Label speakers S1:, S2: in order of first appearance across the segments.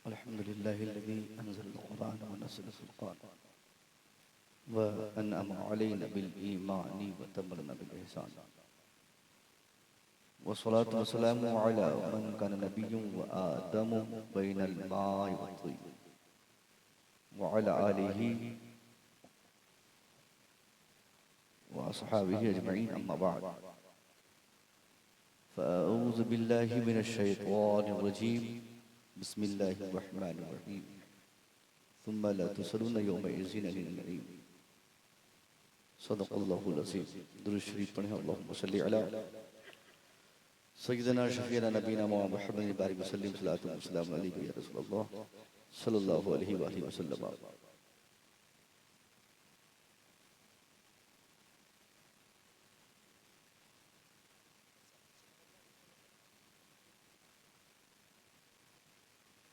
S1: अल्हम्दुलिल्लाहिल्लज़ी अनज़लल क़ुरआन व नज़्ज़लल फ़ुरक़ान व अनअम अलैना बिल ईमानी व तमन्ना बिल इहसान व सलातु व सलामु अला मन कान नबिय्युन व आदमु बैनल माइ व तीन व अला आलिहि व अस्हाबिहि अजमईन अम्मा बाद फ़अऊज़ु बिल्लाहि मिनश शैतानिर रजीम बिस्मिल्लाहिर रहमानिर रहीम सुम्मा ला तुसअलूना यौमइज़िन अनिन नईम सदक़ल्लाहुल अज़ीम। दुरूद शरीफ पढ़ें। अल्लाहुम्मा सल्लि अला सय्यिदना शफ़ीना नबीना मुहम्मदिन बारिक वसल्लिम सल्लल्लाहु अलैहि वसल्लम या रसूलल्लाह सल्लल्लाहु अलैहि वसल्लम।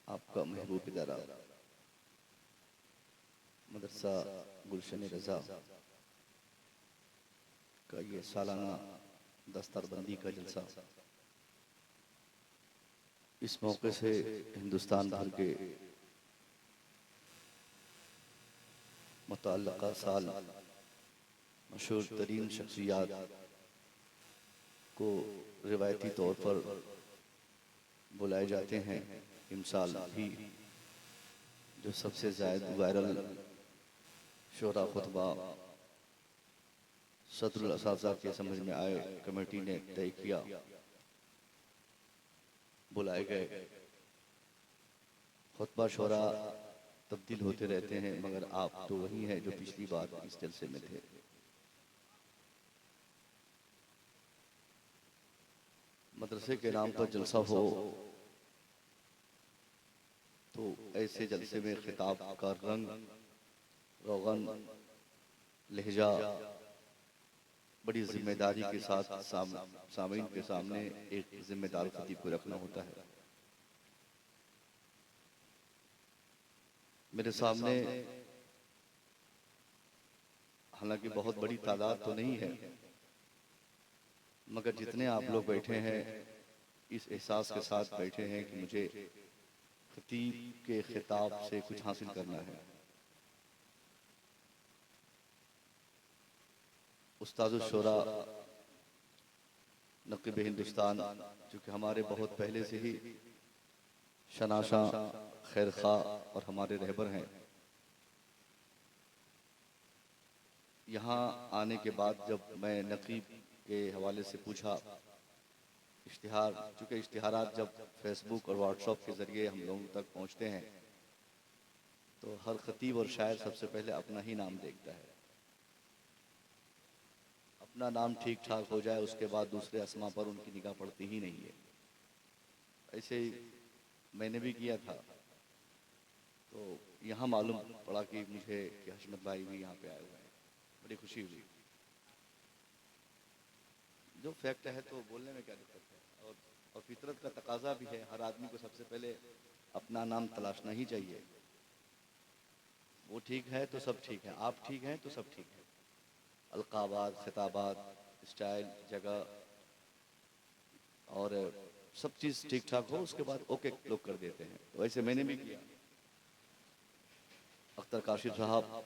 S1: आपका महबूब इदारा मदरसा गुलशन रज़ा का ये सालाना दस्तरबंदी का जलसा इस मौके से हिंदुस्तान भर के मुतअल्लिक़ा साल मशहूर तरीन शख्सियात को रिवायती तौर पर बुलाए जाते हैं। इमसाल भी जो सबसे ज़्यादा वायरल शोरा खुतबा सदरुल असाज़ा के समझ में आए, कमेटी ने तय किया, बुलाए गए। खुतबा शोरा तब्दील होते रहते हैं, मगर आप तो वही हैं जो पिछली बार इस जलसे में थे। मदरसे के नाम पर जलसा हो तो ऐसे जलसे में खिताब का रंग रोगन लहजा बड़ी जिम्मेदारी के साथ सामीन के सामने एक जिम्मेदार खतीब को रखना होता है। मेरे सामने हालांकि बहुत बड़ी तादाद तो नहीं है, मगर जितने आप लोग बैठे हैं इस एहसास के साथ बैठे हैं कि मुझे खतीब के खिताब से कुछ हासिल करना है। उस्तादुल शोरा नक़ीब हिंदुस्तान चूँकि हमारे बहुत पहले से ही शनाशा खैर खा और हमारे रहबर हैं, यहाँ आने के बाद जब मैं नक़ीब के हवाले से पूछा, इश्तिहार चूँकि इश्तिहारात जब फेसबुक और व्हाट्सएप के ज़रिए हम लोगों तक पहुँचते हैं तो हर खतीब और शायर सबसे पहले अपना ही नाम देखता है। अपना नाम ठीक ठाक हो जाए उसके बाद दूसरे अस्मा पर उनकी निगाह पड़ती ही नहीं है। ऐसे ही मैंने भी किया था, तो यहाँ मालूम पड़ा कि मुझे कि हशमत भाई भी यहाँ पे आए हुए हैं। बड़ी खुशी हुई। जो फैक्ट है तो बोलने में क्या दिक्कत है, और फितरत का तकाजा भी है, हर आदमी को सबसे पहले अपना नाम तलाशना ही चाहिए। वो ठीक है तो सब ठीक है, आप ठीक हैं तो सब ठीक है। अलकाबात, खिताबात, स्टाइल, जगह और सब चीज़ ठीक ठाक हो उसके बाद ओके लोग कर देते हैं। तो वैसे मैंने भी किया। अख्तर काशिफ साहब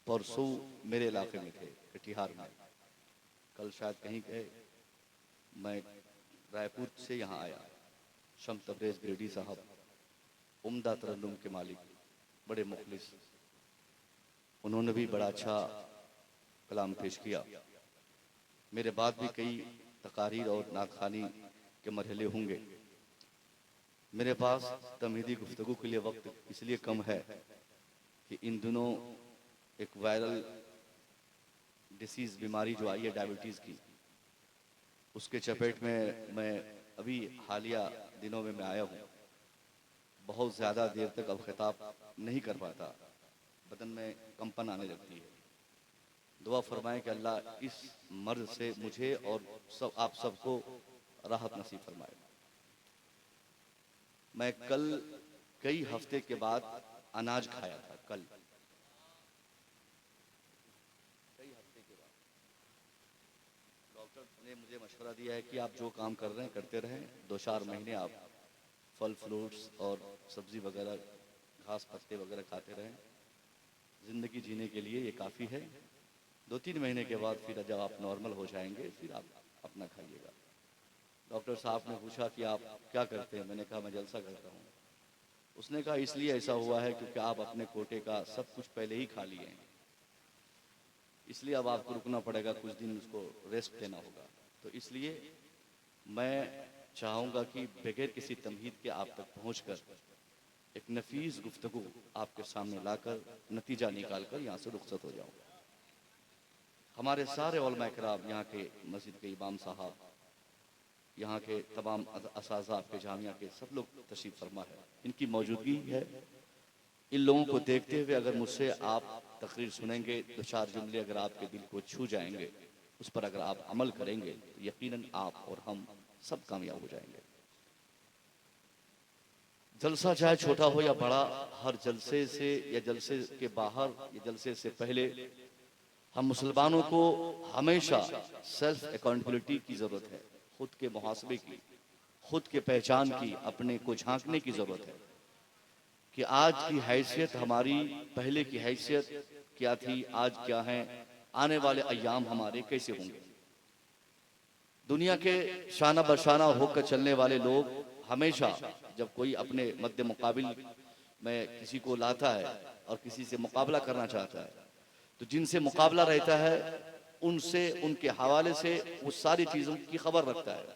S1: परसों मेरे इलाके में थे, कटिहार में, कल शायद कहीं गए। मैं रायपुर से यहाँ आया। शम तबरेज़ ग्रेडी साहब उम्दा तरन्नुम के मालिक, बड़े मुखलिस, उन्होंने भी बड़ा अच्छा कलाम पेश किया। मेरे बाद भी कई तकारीर और नातखानी के मरहले होंगे। मेरे पास तमहीदी गुफ्तगू के लिए वक्त इसलिए कम है कि इन दिनों एक वायरल डिसीज़ बीमारी जो आई है डायबिटीज़ की, उसके चपेट में मैं अभी हालिया दिनों में मैं आया हूँ। बहुत ज़्यादा देर तक अब खिताब नहीं कर पाता, बदन में कंपन आने लगती है। दुआ फरमाएं कि अल्लाह इस मर्ज से मुझे और आप सबको राहत नसीब फरमाए। मैं कल कई हफ्ते के बाद अनाज खाया था। कई हफ्ते के बाद डॉक्टर ने मुझे मशवरा दिया है कि आप जो काम कर रहे हैं करते रहें, 2-4 महीने आप फल फ्रूट्स और सब्जी वगैरह, घास पत्ते वगैरह खाते रहें। ज़िंदगी जीने के लिए ये काफ़ी है। 2-3 महीने के बाद फिर जब आप नॉर्मल हो जाएंगे फिर आप अपना खाइएगा। डॉक्टर साहब ने पूछा कि आप क्या करते हैं? मैंने कहा मैं जलसा करता हूँ। उसने कहा इसलिए ऐसा हुआ है क्योंकि आप अपने कोटे का सब कुछ पहले ही खा लिए हैं, इसलिए अब आपको रुकना पड़ेगा, कुछ दिन उसको रेस्ट देना होगा। तो इसलिए मैं चाहूँगा कि बगैर किसी तमहीद के आप तक पहुँचकर एक नफीस गुफ्तगू आपके सामने लाकर नतीजा निकालकर यहाँ से रुखसत हो जाऊँ। हमारे सारे उलमा किराम, यहाँ के मस्जिद के इमाम साहब, यहाँ के तमाम असाज़ा आपके जामिया के सब लोग तशरीफ़ फरमा है, इनकी मौजूदगी है। इन लोगों को देखते हुए अगर मुझसे आप तकरीर सुनेंगे तो 4 जुमले अगर आपके दिल को छू जाएंगे, उस पर अगर आप अमल करेंगे तो यकीनन आप और हम सब कामयाब हो जाएंगे। जलसा चाहे छोटा हो या बड़ा, हर जलसे से या जलसे के बाहर या जलसे से पहले हम मुसलमानों को हमेशा सेल्फ अकाउंटेबिलिटी की ज़रूरत है, खुद के मुहासबे की, खुद के पहचान की, अपने को झांकने की ज़रूरत है कि आज की हैसियत हमारी पहले की हैसियत क्या थी, आज क्या है, आने वाले अय्याम हमारे कैसे होंगे। दुनिया के शाना बशाना होकर चलने वाले लोग हमेशा जब कोई अपने मद्दे मुकाबिल में किसी को लाता है और किसी से मुकाबला करना चाहता है, तो जिनसे मुकाबला रहता है उनसे, उनके हवाले से वो सारी चीज़ों की खबर रखता है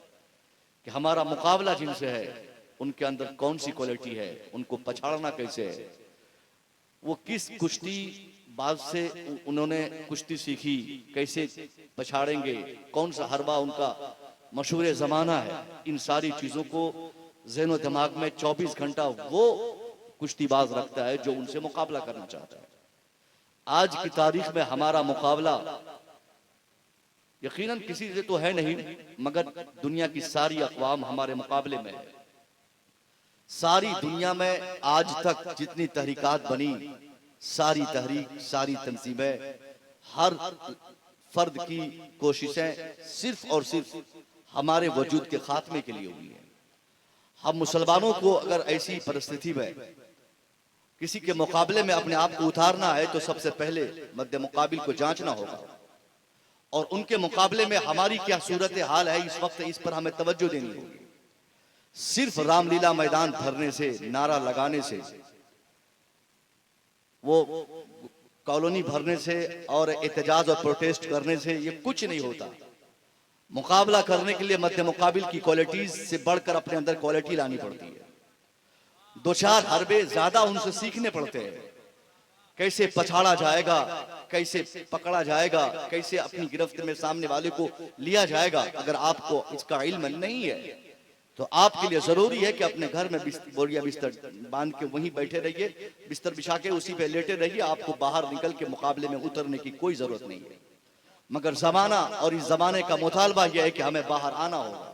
S1: कि हमारा मुकाबला जिनसे है उनके अंदर कौन सी क्वालिटी है, उनको पछाड़ना कैसे है, वो किस कुश्ती बाज से उन्होंने कुश्ती सीखी, कैसे पछाड़ेंगे, कौन सा हरबा उनका मशहूर ज़माना है। इन सारी चीज़ों को ज़हन और दिमाग में 24 घंटा वो कुश्तीबाज रखता है जो उनसे मुकाबला करना चाहता है। आज की तारीख में हमारा मुकाबला यकीनन किसी से तो है नहीं, मगर दुनिया की सारी अक़वाम हमारे मुकाबले में है। सारी दुनिया में आज तक जितनी तहरीकात बनी, सारी तहरीक, सारी तंजीमें, हर फर्द की कोशिशें सिर्फ और सिर्फ हमारे वजूद के खात्मे के लिए हुई है। हम मुसलमानों को अगर ऐसी परिस्थिति में किसी के मुकाबले में अपने आप को उतारना है तो सबसे पहले मद्दे मुकाबिल को जांचना होगा और उनके मुकाबले में हमारी क्या सूरत हाल है इस वक्त, इस पर हमें तवज्जो देनी होगी। सिर्फ रामलीला मैदान भरने से, नारा लगाने से, वो कॉलोनी भरने से और एहतजाज और प्रोटेस्ट करने से ये कुछ नहीं होता। मुकाबला करने के लिए मध्य मुकाबिल की क्वालिटीज से बढ़कर अपने अंदर क्वालिटी लानी पड़ती है। 2-4 हरबे ज्यादा उनसे सीखने पड़ते हैं, कैसे पछाड़ा जाएगा, कैसे पकड़ा जाएगा, कैसे अपनी गिरफ्त में सामने वाले को लिया जाएगा। अगर आपको इसका इल्म नहीं है तो आपके लिए जरूरी है कि अपने घर में बोरिया बिस्तर बांध के वहीं बैठे रहिए, बिस्तर बिछा के उसी पे लेटे रहिए। आपको बाहर निकल के मुकाबले में उतरने की कोई जरूरत नहीं है। मगर जमाना और इस जमाने का मुतालबा यह है कि हमें बाहर आना होगा।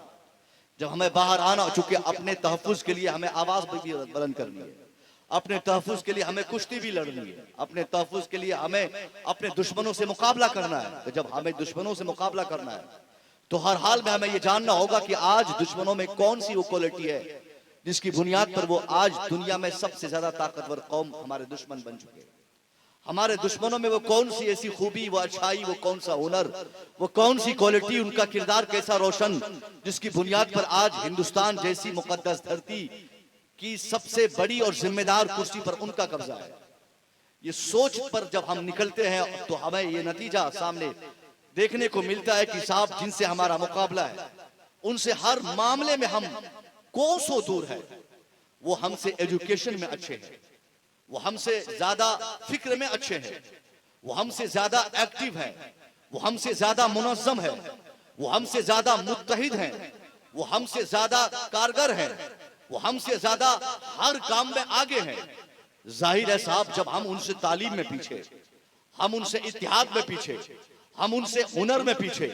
S1: जब हमें बाहर आना, चूंकि अपने तहफ़्फ़ुज़ के लिए हमें आवाज भी बुलंद करनी है, अपने तहफ़्फ़ुज़ के लिए हमें कुश्ती भी लड़नी है, अपने तहफ़्फ़ुज़ के लिए हमें अपने दुश्मनों से मुकाबला करना है। तो जब हमें दुश्मनों से मुकाबला करना है तो हर हाल में हमें यह जानना होगा कि आज दुश्मनों में कौन सी वो क्वालिटी है जिसकी बुनियाद पर वो आज दुनिया में सबसे ज्यादा ताकतवर कौम हमारे दुश्मन बन चुके हैं। हमारे दुश्मनों में वो कौन सी ऐसी खूबी, वो अच्छाई, वो कौन सा हुनर, वो कौन सी क्वालिटी, उनका किरदार कैसा रोशन, जिसकी बुनियाद पर आज हिंदुस्तान जैसी मुकद्दस धरती की सबसे बड़ी और जिम्मेदार कुर्सी पर उनका कब्जा है। ये सोच पर जब हम निकलते हैं तो हमें ये नतीजा सामने देखने को मिलता है कि साहब जिनसे हमारा मुकाबला है उनसे हर मामले में हम कोसों दूर है। वो हमसे एजुकेशन में अच्छे हैं, वो हमसे ज्यादा फिक्र में अच्छे हैं, वो हमसे ज्यादा एक्टिव है, वो हमसे ज्यादा मुनज़्ज़म है, वो हमसे ज्यादा मुत्तहिद हैं, वो हमसे ज्यादा कारगर हैं, वो हमसे ज्यादा हर काम में आगे हैं। जाहिर है साहब, जब हम उनसे तालीम में पीछे, हम उनसे इत्तिहाद में पीछे, हम उनसे हुनर में पीछे,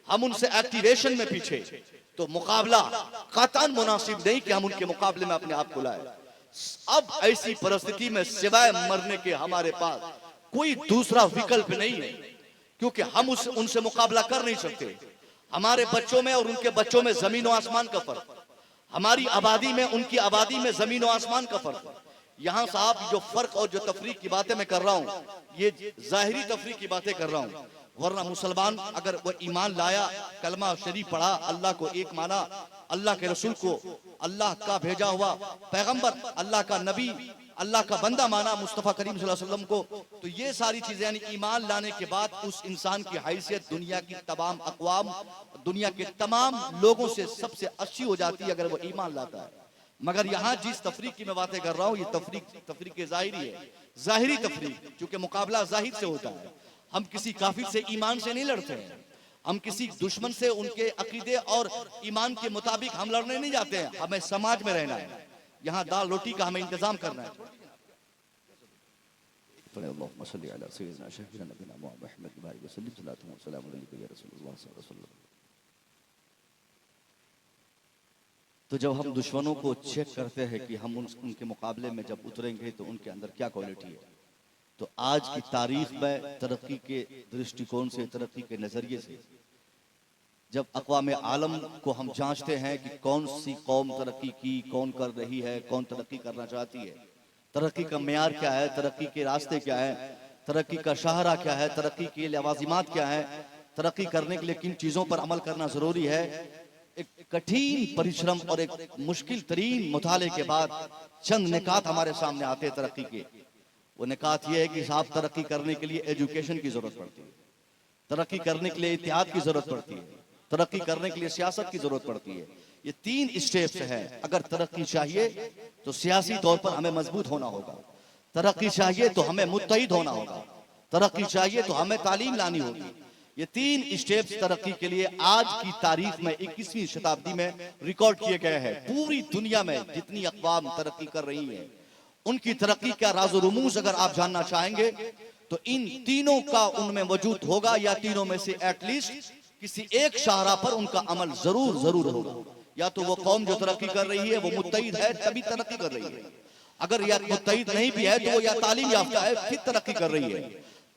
S1: हम उनसे एक्टिवेशन में पीछे, तो मुकाबला कतन मुनासिब नहीं कि हम उनके मुकाबले में अपने आप को लाए। अब ऐसी परिस्थिति में सिवाय मरने के हमारे पास कोई दूसरा विकल्प नहीं है, क्योंकि हम उनसे मुकाबला कर नहीं सकते। हमारे बच्चों में और उनके बच्चों में जमीन और आसमान का फर्क, हमारी आबादी में उनकी आबादी में जमीन और आसमान का फर्क है। यहाँ साहब जो फर्क और जो तफरीक की बातें मैं कर रहा हूँ, ये जाहिरी तफरीक की बातें कर रहा हूँ। वरना मुसलमान अगर वो ईमान लाया, कलमा शरीफ पढ़ा, अल्लाह को एक माना, अल्लाह के रसूल को अल्लाह का भेजा हुआ पैगंबर, अल्लाह का नबी, अल्लाह का बंदा माना, मुस्तफ़ा करीम सल्लल्लाहु अलैहि वसल्लम को, तो ये सारी चीजें यानी ईमान लाने के बाद उस इंसान की हैसियत दुनिया की तमाम अक़वाम, दुनिया के तमाम लोगों से सबसे अच्छी हो जाती है अगर वो ईमान लाता है। मगर यहाँ जिस तफरीक की मैं बातें कर रहा हूँ, ये तफरीक ज़ाहिरी है, ज़ाहिरी तफरीक, क्योंकि मुकाबला जाहिर से होता है। हम किसी काफिर से ईमान से नहीं लड़ते हैं, हम किसी दुश्मन से उनके अकीदे और ईमान के मुताबिक हम लड़ने नहीं जाते हैं। हमें समाज में रहना है, यहाँ दाल रोटी का हमें इंतजाम करना है। तो जब हम दुश्मनों को चेक करते हैं कि हम उनके मुकाबले में जब उतरेंगे तो उनके अंदर क्या क्वालिटी है, तो आज की तारीख में तरक्की के दृष्टिकोण से, तरक्की के नजरिए से जब अक़वाम आलम को हम जांचते हैं कि कौन सी कौम तरक्की की, कौन कर रही है, कौन तरक्की करना चाहती है, तरक्की का मेयार क्या है, तरक्की के रास्ते क्या है, तरक्की का शाहरा क्या है, तरक्की के लवाजिमात क्या है, तरक्की करने के लिए किन चीजों पर अमल करना जरूरी है, एक कठिन परिश्रम और एक मुश्किल तरीन मुताले के बाद चंद निकात हमारे सामने आते हैं तरक्की के। वो निकात ये है कि साहब तरक्की करने के लिए एजुकेशन की जरूरत पड़ती है, तरक्की करने के लिए इत्तेहाद की जरूरत पड़ती है, तरक्की करने के लिए सियासत की जरूरत पड़ती है। ये 3 स्टेप्स हैं। अगर तरक्की चाहिए तो सियासी तौर पर हमें मजबूत होना होगा, तरक्की चाहिए तो हमें मुत्तहिद होना होगा, तरक्की चाहिए तो हमें तालीम लानी होगी। ये 3 स्टेप्स तरक्की के लिए आज की तारीख में 21वीं शताब्दी में रिकॉर्ड किए गए हैं। पूरी दुनिया में जितनी अक़वाम तरक्की कर रही है, उनकी तरक्की का राज़ो रुमूज़ अगर आप जानना चाहेंगे तो इन तीनों का उनमें वजूद होगा, या तीनों में से एटलीस्ट किसी एक शाहरा पर उनका अमल जरूर होगा। या तो वो कौम जो तरक्की कर रही है वो मुत्तहिद है तभी तरक्की कर रही है, अगर या मुत्तहिद नहीं भी है तो वो या तालीम याफ्ता है फिर तरक्की कर रही है,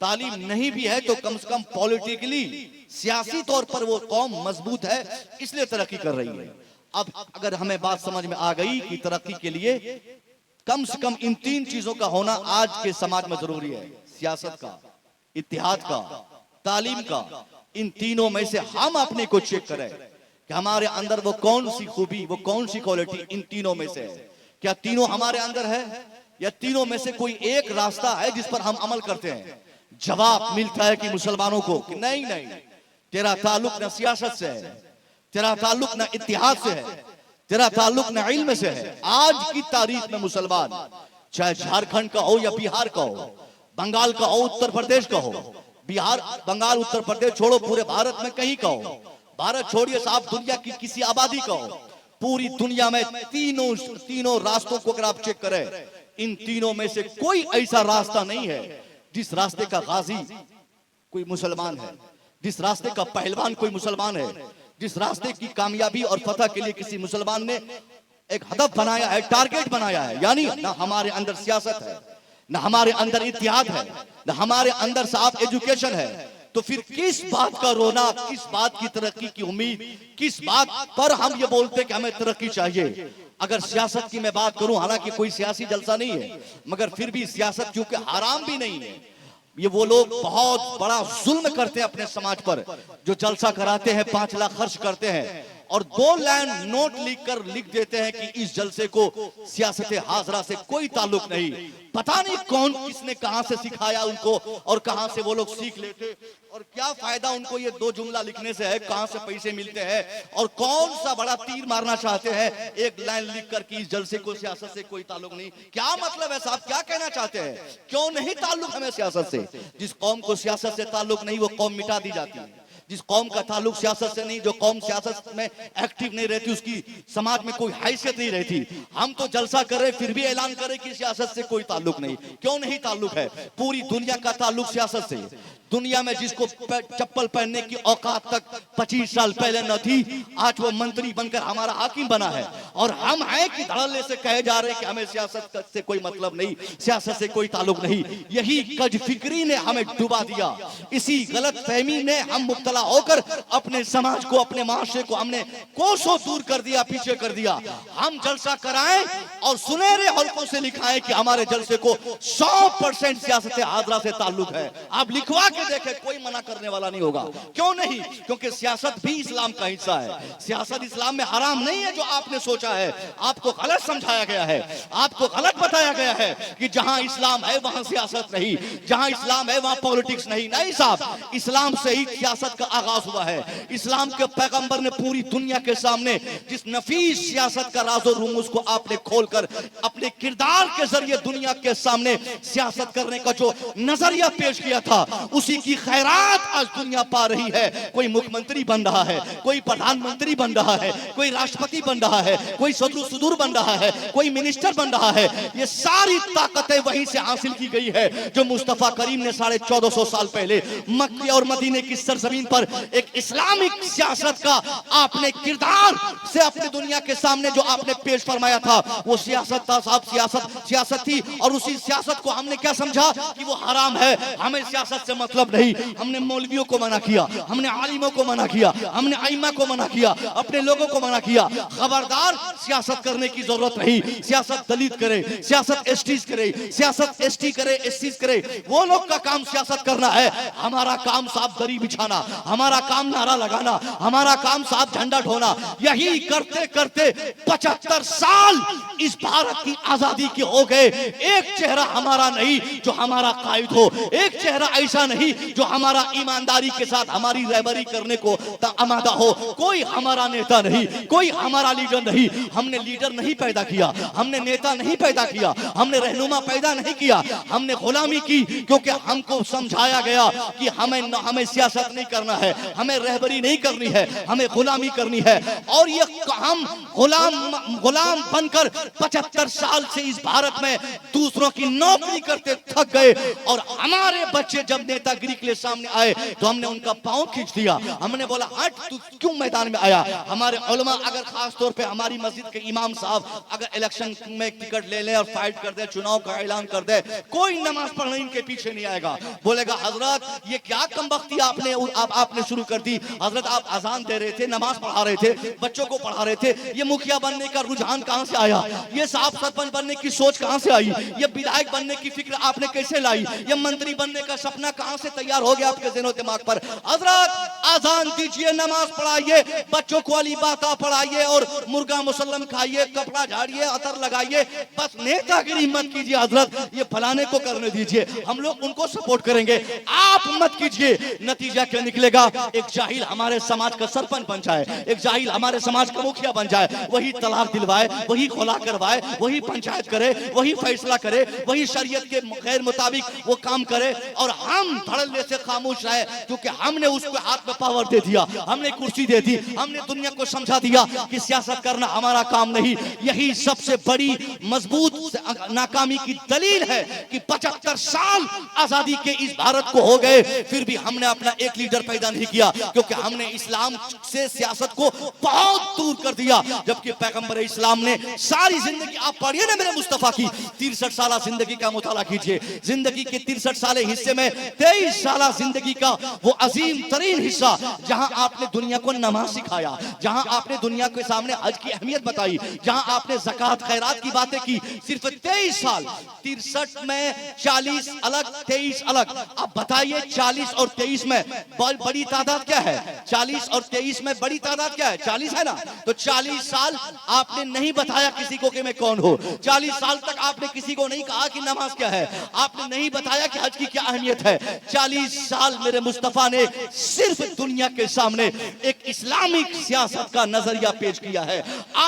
S1: तालीम नहीं भी है तो कम से कम पॉलिटिकली सियासी तौर पर वो कौम मजबूत है इसलिए तरक्की कर रही है। अब अगर हमें बात समझ में आ गई कि तरक्की के लिए कम से कम इन 3 चीजों का होना आज के समाज में जरूरी है, सियासत का, इत्तेहाद का, तालीम का, इन तीनों में से हम अपने को चेक करें कि हमारे अंदर वो कौन सी खूबी, वो कौन सी क्वालिटी इन तीनों में से है। क्या तीनों हमारे अंदर है या तीनों में से कोई एक रास्ता है जिस पर हम अमल करते हैं? जवाब मिलता है कि मुसलमानों को कि नहीं, तेरा ताल्लुक न सियासत से है, तेरा ताल्लुक न इत्तेहाद से है, तेरा ताल्लुक न इल्म से है। आज की तारीख में मुसलमान, चाहे झारखंड का हो या बिहार का हो, बंगाल का हो, उत्तर प्रदेश का हो, बिहार, बंगाल, उत्तर प्रदेश छोड़ो, पूरे भारत में कहीं का हो, भारत छोड़िए साहब दुनिया की किसी आबादी का हो, पूरी दुनिया में तीनों रास्तों को अगर आप चेक करें, इन तीनों में से कोई ऐसा रास्ता नहीं है जिस रास्ते का गाजी कोई मुसलमान है, जिस रास्ते का पहलवान कोई मुसलमान है, जिस रास्ते की कामयाबी और फतह के लिए किसी मुसलमान ने एक हदफ बनाया है, टारगेट बनाया है। यानी ना हमारे अंदर सियासत है, ना हमारे अंदर इत्तेहाद है, ना हमारे अंदर साफ एजुकेशन है, तो फिर किस बात का रोना, किस बात की तरक्की की उम्मीद, किस बात पर हम ये बोलते कि हमें तरक्की चाहिए? अगर सियासत की मैं बात करूं, हालांकि कोई सियासी जलसा नहीं है, मगर फिर भी सियासत क्योंकि हराम भी नहीं है, ये वो लोग बहुत बड़ा जुल्म करते हैं अपने समाज पर, जो जलसा कराते हैं, 5 लाख खर्च करते हैं और 2 लाइन नोट लिख देते हैं कि इस जलसे को सियासत हाजरा से कोई ताल्लुक नहीं। पता नहीं कौन किसने कहां से सिखाया उनको और कहां से वो लोग सीख लेते और क्या फायदा उनको ये 2 जुमला लिखने से है, कहां से पैसे मिलते हैं और कौन सा बड़ा तीर मारना चाहते हैं एक लाइन लिखकर कि इस जलसे को सियासत से कोई ताल्लुक नहीं। क्या मतलब है साहब, क्या कहना चाहते हैं? क्यों नहीं ताल्लुक हमें सियासत से? जिस कौम को सियासत से ताल्लुक नहीं वो कौम मिटा दी जाती है। जिस कौम का ताल्लुक सियासत से नहीं, जो कौम सियासत में एक्टिव नहीं रहती, उसकी समाज में कोई हैसियत नहीं रहती। हम तो जलसा कर रहे फिर भी ऐलान करें कि सियासत से कोई ताल्लुक नहीं। क्यों नहीं ताल्लुक है? पूरी दुनिया का ताल्लुक सियासत से। दुनिया में जिसको चप्पल पहनने की औकात तक 25 साल पहले न थी, आज वो मंत्री बनकर हमारा हाकिम बना है। और हम हैं कि धड़ल्ले से कहे जा रहे हैं कि हमें सियासत से कोई मतलब नहीं, सियासत से कोई ताल्लुक नहीं। यही कज फिक्री ने हमें डुबा दिया। इसी गलत फहमी ने हम मुब्तला होकर अपने समाज को, अपने माशरे को हमने कोसों दूर कर दिया, पीछे कर दिया। हम जलसा कराएं और सुनहरे हल्कों से लिखाएं कि हमारे जलसे को 100% सियासत हाजरा से ताल्लुक है। आप लिखवा के देखें, कोई मना करने वाला नहीं होगा। क्यों नहीं? क्योंकि सियासत भी इस्लाम का हिस्सा है। सियासत इस्लाम में हराम नहीं है जो आपने सोचा है। आपको गलत समझाया गया है, आपको गलत बताया गया है कि जहां इस्लाम है वहां सियासत नहीं, जहां इस्लाम है वहां पॉलिटिक्स नहीं। नहीं साहब, इस्लाम से ही सियासत का आगाज हुआ है। इस्लाम के पैगंबर ने पूरी दुनिया के सामने जिस नफीस सियासत का राज़ो रूम उसको आपने खोलकर अपने किरदार के जरिए दुनिया के सामने सियासत करने का जो नजरिया पेश किया था, उसी की खैरात आज दुनिया पा रही है। कोई मुख्यमंत्री बन रहा है, कोई प्रधानमंत्री बन रहा है, कोई राष्ट्रपति बन रहा है, कोई सदर सुदूर बन रहा है, कोई मिनिस्टर बन रहा है। ये सारी ताकतें वहीं से हासिल की गई है जो मुस्तफा करीम ने 1450 साल पहले मक्के और मदीने की सरजमीन पर एक इस्लामिक सियासत का आपने किरदार से अपने दुनिया के सामने जो आपने पेश फरमाया था, वो सियासत था साहब। सियासत थी और उसी सियासत को हमने क्या समझा कि वो हराम है, हमें सियासत से मतलब नहीं। हमने मौलवियों को मना किया, हमने आलिमों को मना किया, हमने आइमा को मना किया, अपने लोगों को मना किया। खबरदार, सियासत करने की जरूरत नहीं। सियासत दलित करे, सियासत एसटीज करे, सियासत एसटी करे, एससीज करे, वो लोग का काम सियासत करना है। हमारा काम साहब दरी बिछाना, हमारा काम नारा लगाना, हमारा काम साहब झंडा ढोना। यही करते करते 75 साल इस भारत की आजादी के हो गए। एक चेहरा हमारा नहीं जो हमारा कायद हो, एक चेहरा ऐसा नहीं जो हमारा ईमानदारी के साथ हमारी रहबरी करने को आमादा हो। कोई हमारा नेता नहीं, कोई हमारा लीडर नहीं। हमने लीडर नहीं पैदा किया, हमने नेता नहीं पैदा किया, हमने रहनुमा पैदा नहीं किया। हमने गुलामी की क्योंकि हमको समझाया गया कि हमें सियासत नहीं करना है, हमें रहबरी नहीं करनी है, हमें गुलामी करनी है। और ये हम गुलाम बनकर 75 साल से इस भारत में दूसरों की नौकरी करते थक गए। और हमारे बच्चे जब नेतागिरी के लिए सामने आए तो हमने उनका पांव खींच दिया। हमने बोला हट, तू क्यों मैदान में आया? हमारे उलमा, अगर खास तौर पे हमारी मस्जिद के इमाम साहब अगर इलेक्शन में टिकट ले ले और फाइट कर दे, चुनाव का ऐलान कर दे, कोई नमाज पढ़ने इनके पीछे नहीं आएगा। बोलेगा हजरत ये क्या कमबख्ती आपने शुरू कर दी। हजरत आप अजान दे रहे थे, नमाज पढ़ा रहे थे, बच्चों को पढ़ा रहे थे, ये मुखिया बनने का रुझान कहां से आया? ये साहब सरपंच बनने की सोच कहां से आई? ये विधायक बनने की फिक्र आपने कैसे लाई? ये मंत्री बनने का सपना कहां से तैयार हो गया आपके ज़हन दिमाग पर? हजरत अजान दीजिए, नमाज पढ़ाइए, बच्चों को अली बाता पढ़ाइए और मुर्गा मुसल्लम खाइए, कपड़ा झाड़िए, अतर लगाइए, बस नेतागिरी मत कीजिए। हजरत ये फलाने को करने दीजिए, हम लोग उनको सपोर्ट करेंगे, आप मत कीजिए। नतीजा क्या निकलेगा? एक जाहिल हमारे समाज का सरपंच बन जाए, एक जाहिल हमारे समाज का मुखिया बन जाए, वही तलाक दिलवाए, वही खुला करवाए, वही पंचायत करे, वही फैसला करे, वही शरीयत के गैर मुताबिक वो काम करे, और हम धड़ल्ले से खामोश रहे क्योंकि हमने उसको हाथ में पावर दे दिया, हमने कुर्सी दे दी, हमने दुनिया को समझा दिया कि सियासत करना हमारा काम नहीं। यही सबसे बड़ी मजबूत नाकामी की दलील है कि 75 साल आजादी के इस भारत को हो गए, फिर भी हमने अपना एक लीडर पैदा नहीं किया क्योंकि हमने इस्लाम से सियासत को बहुत दूर कर दिया। जबकि पैगंबर इस्लाम ने सारी जिंदगी, आप पढ़िए ना मेरे मुस्तफा की 63 साल जिंदगी का मुताला कीजिए, जिंदगी के 63 साल हिस्से में 23 साल जिंदगी का वो अजीम तरीन हिस्सा जहां आपने दुनिया को नमाज सिखाया, जहां आपने दुनिया के सामने हज की अहमियत बताई, जहां आपने ज़कात खैरात की बातें की। सिर्फ 23 साल, 63 में 40 अलग, 23 अलग। अब बताइए 40 और 23 में बड़ी तादाद क्या है? 40 और 23 में बड़ी तादाद क्या है? 40 है ना? तो 40 साल आपने नहीं बताया किसी को कि मैं कौन हूं। 40 साल तक आपने किसी को नहीं कहा कि नमाज क्या है, आपने नहीं बताया कि हज की क्या अहमियत है। 40 साल मेरे मुस्तफा ने सिर्फ दुनिया के सामने एक इस्लामिक सियासत का नजरिया पेश किया है।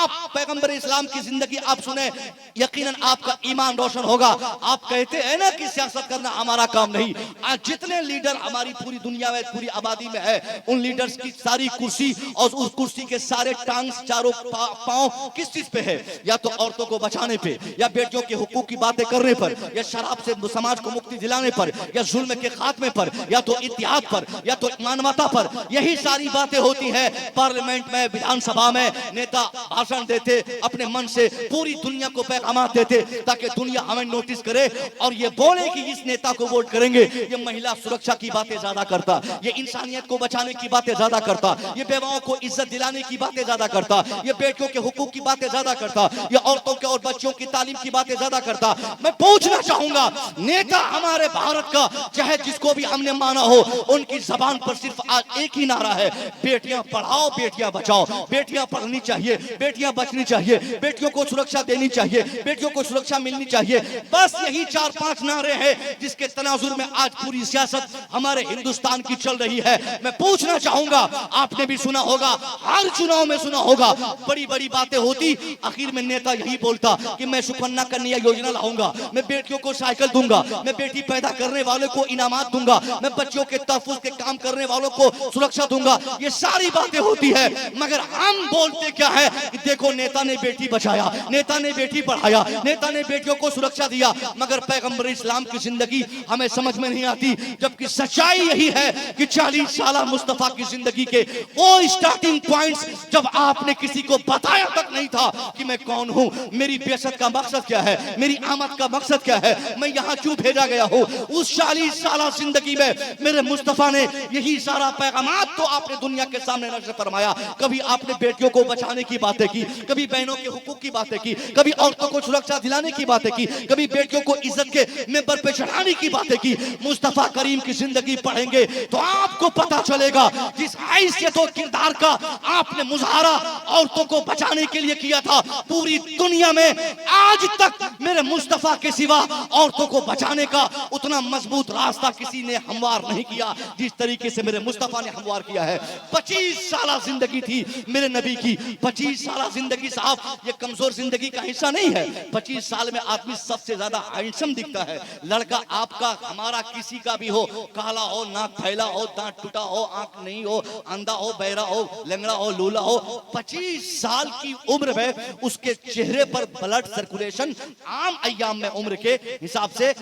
S1: आप पैगंबर इस्लाम की जिंदगी आप सुने, यकीनन आपका ईमान रोशन होगा। आप कहते हैं ना कि सियासत करना हमारा काम नहीं, आज जितने लीडर हमारी पूरी दुनिया में पूरी आबादी में है, उन लीडर्स की सारी कुर्सी और उस कुर्सी के सारे टांग चारों पांव किस चीज पे है? या तो औरतों को बचाने पे, या बेटियों के हुकूक की बातें करने पर, या शराब से समाज को मुक्ति दिलाने पर, या जुल्म के खात्मे पर, या तो इत्तेहाद पर, या तो मानवता पर। यही सारी बातें होती है पार्लियामेंट में, विधानसभा में। नेता भाषण देते, अपने मन से पूरी दुनिया को पैगाम देते ताकि दुनिया हमें नोटिस करे और ये बोले कि इस नेता को वोट करेंगे। ये महिला सुरक्षा की बातें ज्यादा करता, ये इंसानियत को बचाने की बातें ज्यादा करता, ये बेवाओं को इज्जत दिलाने की बातें ज्यादा करता, ये बेटियों के हुकूक की बातें ज्यादा करता, ये औरतों के और बच्चों की तालीम की बातें ज्यादा करता। मैं पूछना चाहूंगा, नेता हमारे भारत का चाहे जिसको भी हमने माना हो, उनकी जबान पर सिर्फ आज एक ही नारा है, बेटियां पढ़ाओ बेटियां बचाओ। बेटियां पढ़नी चाहिए, बेटियां बचनी चाहिए, बेटियों को सुरक्षा देनी चाहिए, बेटियों को सुरक्षा मिलनी चाहिए। बस यही 4-5 नारे हैं जिसके तनाजुर में आज पूरी सियासत हमारे हिंदुस्तान की चल रही है। मैं पूछना चाहूंगा, आपने भी सुना होगा, हर चुनाव में सुना होगा, बड़ी बड़ी बातें होती, आखिर में नेता यही बोलता कि मैं सुकन्या कन्या योजना लाऊंगा, मैं बेटियों को साइकिल दूंगा, मैं बेटी पैदा करने वाले को इनामात दूंगा, मैं बच्चों के तहफ्फुज़ के काम करने वालों को सुरक्षा दूंगा। ये सारी बातें होती है, मगर हम बोलते क्या है कि देखो नेता ने बेटी बचाया, नेता ने बेटी पढ़ाया, नेता ने बेटियों को सुरक्षा दिया। मगर पैगंबर इस्लाम की जिंदगी हमें समझ में नहीं आती, जबकि सच्चाई यही है कि 40 साल मुस्तफा की जिंदगी के वो स्टार्टिंग पॉइंट्स जब आपने किसी को बताया तक नहीं था कि मैं कौन हूं, मेरी बेइज्जत का मकसद क्या है, मेरी आमद का मकसद क्या है, मैं यहाँ क्यों भेजा गया हूँ। उस 40 साल जिंदगी में मेरे मुस्तफा ने यही सारा पैगामात तो आपने दुनिया के सामने नज़र फरमाया। कभी आपने बेटियों को बचाने की बातें की, कभी बहनों के हुकूक की बातें की, कभी औरतों को सुरक्षा दिलाने की बातें की, कभी बेटियों को इज्जत के मिंबर पे चढ़ाने की बातें की। मुस्तफा करीम की जिंदगी पढ़ेंगे तो आपको पता चलेगा जिस हैसियत और किरदार का आपने मुजाहरा औरतों को बचाने के लिए किया था, पूरी दुनिया में आज तक मेरे मुस्तफा के सिवा औरतों को बचाने का उतना मजबूत रास्ता किसी ने हमवार नहीं किया जिस तरीके से मेरे मुस्तफा ने हमवार किया है। 25 साल जिंदगी थी मेरे नबी की। 25 साल जिंदगी साहब ये कमजोर जिंदगी का हिस्सा नहीं है। 25 साल में आदमी सबसे ज्यादा हैंडसम दिखता है। लड़का आपका हमारा किसी का भी हो, काला हो, नाक फैला हो, दांत टूटा हो, आंख नहीं हो, अंधा हो, बहरा हो, लंगड़ा हो, लूला हो, 25 साल की उम्र में उसके चेहरे पर ब्लड सर्कुलेशन आम अय्याम में उम्र के हिसाब से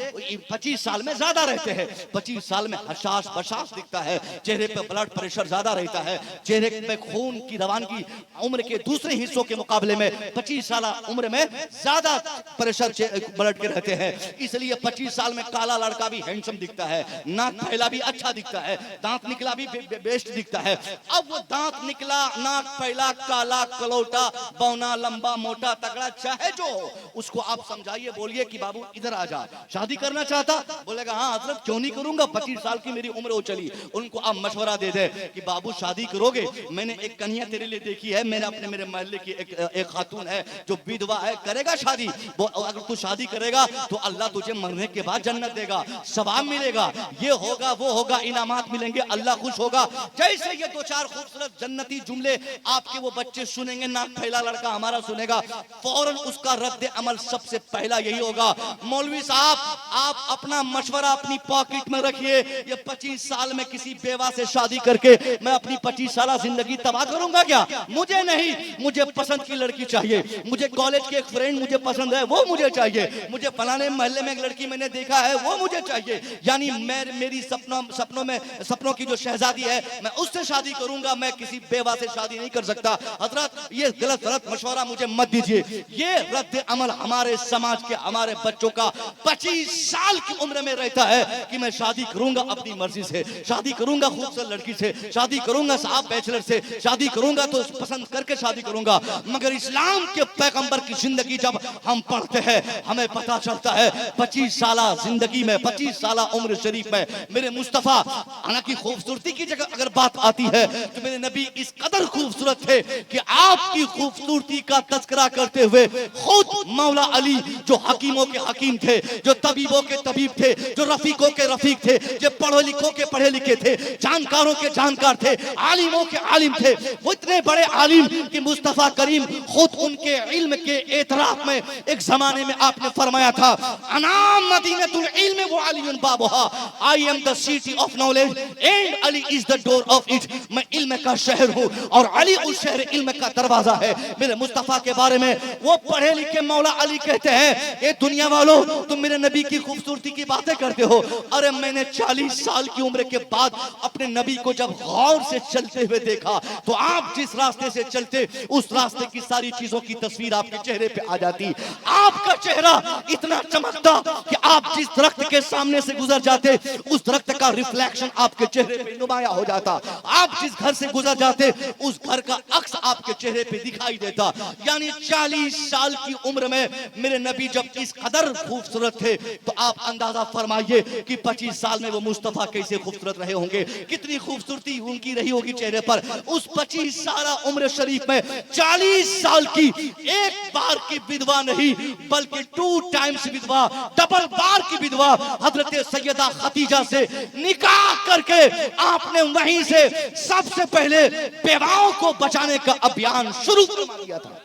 S1: 25 साल में ज्यादा रहते हैं। 25 साल में हसास बशास दिखता है, चेहरे पे ब्लड प्रेशर ज्यादा रहता है, चेहरे पे खून की रवानगी उम्र के दूसरे हिस्सों के मुकाबले में 25 साल उम्र में ज्यादा प्रेशर ब्लड के रहते हैं। इसलिए 25 साल में काला लड़का भी हैंडसम दिखता है, नाक फैला भी अच्छा दिखता है, दांत निकला भी बेस्ट दिखता है। अब वो दांत निकला, नाक फैला, काला, कलौटा, बौना, लंबा, मोटा, तगड़ा चाहे जो हो, उसको आप समझाइए, बोलिए कि बाबू इधर आ जा, शादी करना चाहता, बोलेगा हाँ हजरत क्यों नहीं करूंगा, 25 साल की मेरी उम्र हो चली। उनको आप मशवरा दे दे कि बाबू शादी करोगे, मैंने एक कन्या तेरे लिए देखी है, मैंने अपने मेरे मोहल्ले की एक खातून है जो विधवा है, करेगा शादी, अगर तू शादी करेगा तो अल्लाह तुझे मरने के बाद जन्नत देगा, सवाब मिलेगा, ये होगा वो होगा, इनामात मिलेंगे, अल्लाह खुश होगा। जैसे ये 2-4 खूबसूरत जन्नती जुमले आपके वो बच्चे सुनेंगे, नाक फैला लड़का हमारा सुनेगा, फौरन उसका रद्द अमल सबसे पहला यही होगा, मौलवी साहब आप अपना मशवरा अपनी पॉकेट में रखिए, ये 25 साल में किसी बेवा से शादी करके मैं अपनी 25 साल जिंदगी तबाह करूंगा क्या? मुझे नहीं, मुझे पसंद की लड़की चाहिए, मुझे कॉलेज के एक फ्रेंड मुझे पसंद है वो मुझे चाहिए, मुझे फलाने महल्ले में एक लड़की मैंने देखा है वो मुझे चाहिए, यानी मैं मेरी सपनों की जो शहजादी है मैं उससे शादी करूंगा, मैं किसी बेवा से शादी नहीं कर सकता। हजरत ये गलत मशवरा मुझे मत दीजिए। ये रद्द अमल हमारे समाज के हमारे बच्चों का 25 साल की उम्र में रहता है कि मैं शादी करूंगा अपनी मर्जी से, शादी करूंगा खूबसूरत लड़की से, शादी करूंगा साहब बैचलर से, शादी करूंगा तो पसंद करके शादी करूंगा। मगर इस्लाम के पैगंबर की जिंदगी जब हम पढ़ते हैं हमें पता चलता है 25 साल जिंदगी में, 25 साल उम्र शरीफ में मेरे मुस्तफा हालांकि खूबसूरती की जगह अगर बात आती है तो मेरे नबी इस कदर खूबसूरत थे कि आपकी खूबसूरती का तस्करा करते हुए खुद मौला अली जो हकीमों के हकीम थे, जो तबीबों के तबीब थे, जो रफीकों के रफीक थे, जो पढ़े लिखों के पढ़े लिखे थे, जानकारों के जानकार थे, आलिमों के आलिम थे, वो इतने बड़े आलिम कि मुस्तफा करीम खुद उनके इल्म के एतराफ में एक जमाने में आपने फरमाया था, अनाम मदीनतुल इल्म व अलीयुन बाबुहा, I am the city of knowledge and Ali is the door of it. मैं इल्म का शहर हूँ और अली उस शहर इल्म का दरवाजा है। मेरे मुस्तफा के बारे में वो पढ़े लिखे मौला अली कहते हैं, ये दुनिया वालों तुम मेरे नबी की खूबसूरती की बातें करते हो, अरे मैंने 40 साल की उम्र के बाद अपने नबी को जब गौर से चलते हुए देखा तो आप जिस रास्ते से चलते उस रास्ते की सारी चीजों की तस्वीर आपके चेहरे पे आ जाती। आपका चेहरा इतना चमकता कि आप जिस दरख्त के सामने से गुजर जाते उस दरख्त का रिफ्लेक्शन आपके चेहरे पे नुमाया हो जाता। आप जिस घर से गुजर जाते उस घर का अक्स आपके चेहरे पे दिखाई देता। यानी 40 साल की उम्र में मेरे नबी जब इस कदर खूबसूरत थे तो आप अंदाजा फरमाइए कि 25 साल में वो मुस्तफा कैसे खूबसूरत रहे होंगे, कितनी खूबसूरती उनकी रही होगी चेहरे पर। उस 25 साल उम्र शरीफ में 40 साल की एक बार की विधवा नहीं बल्कि 2 टाइम्स विधवा, डबल बार की विधवा हजरत सैयदा खदीजा से निकाह करके आपने वहीं से सबसे पहले बेवाओं को बचाने का अभियान शुरू करवा दिया था।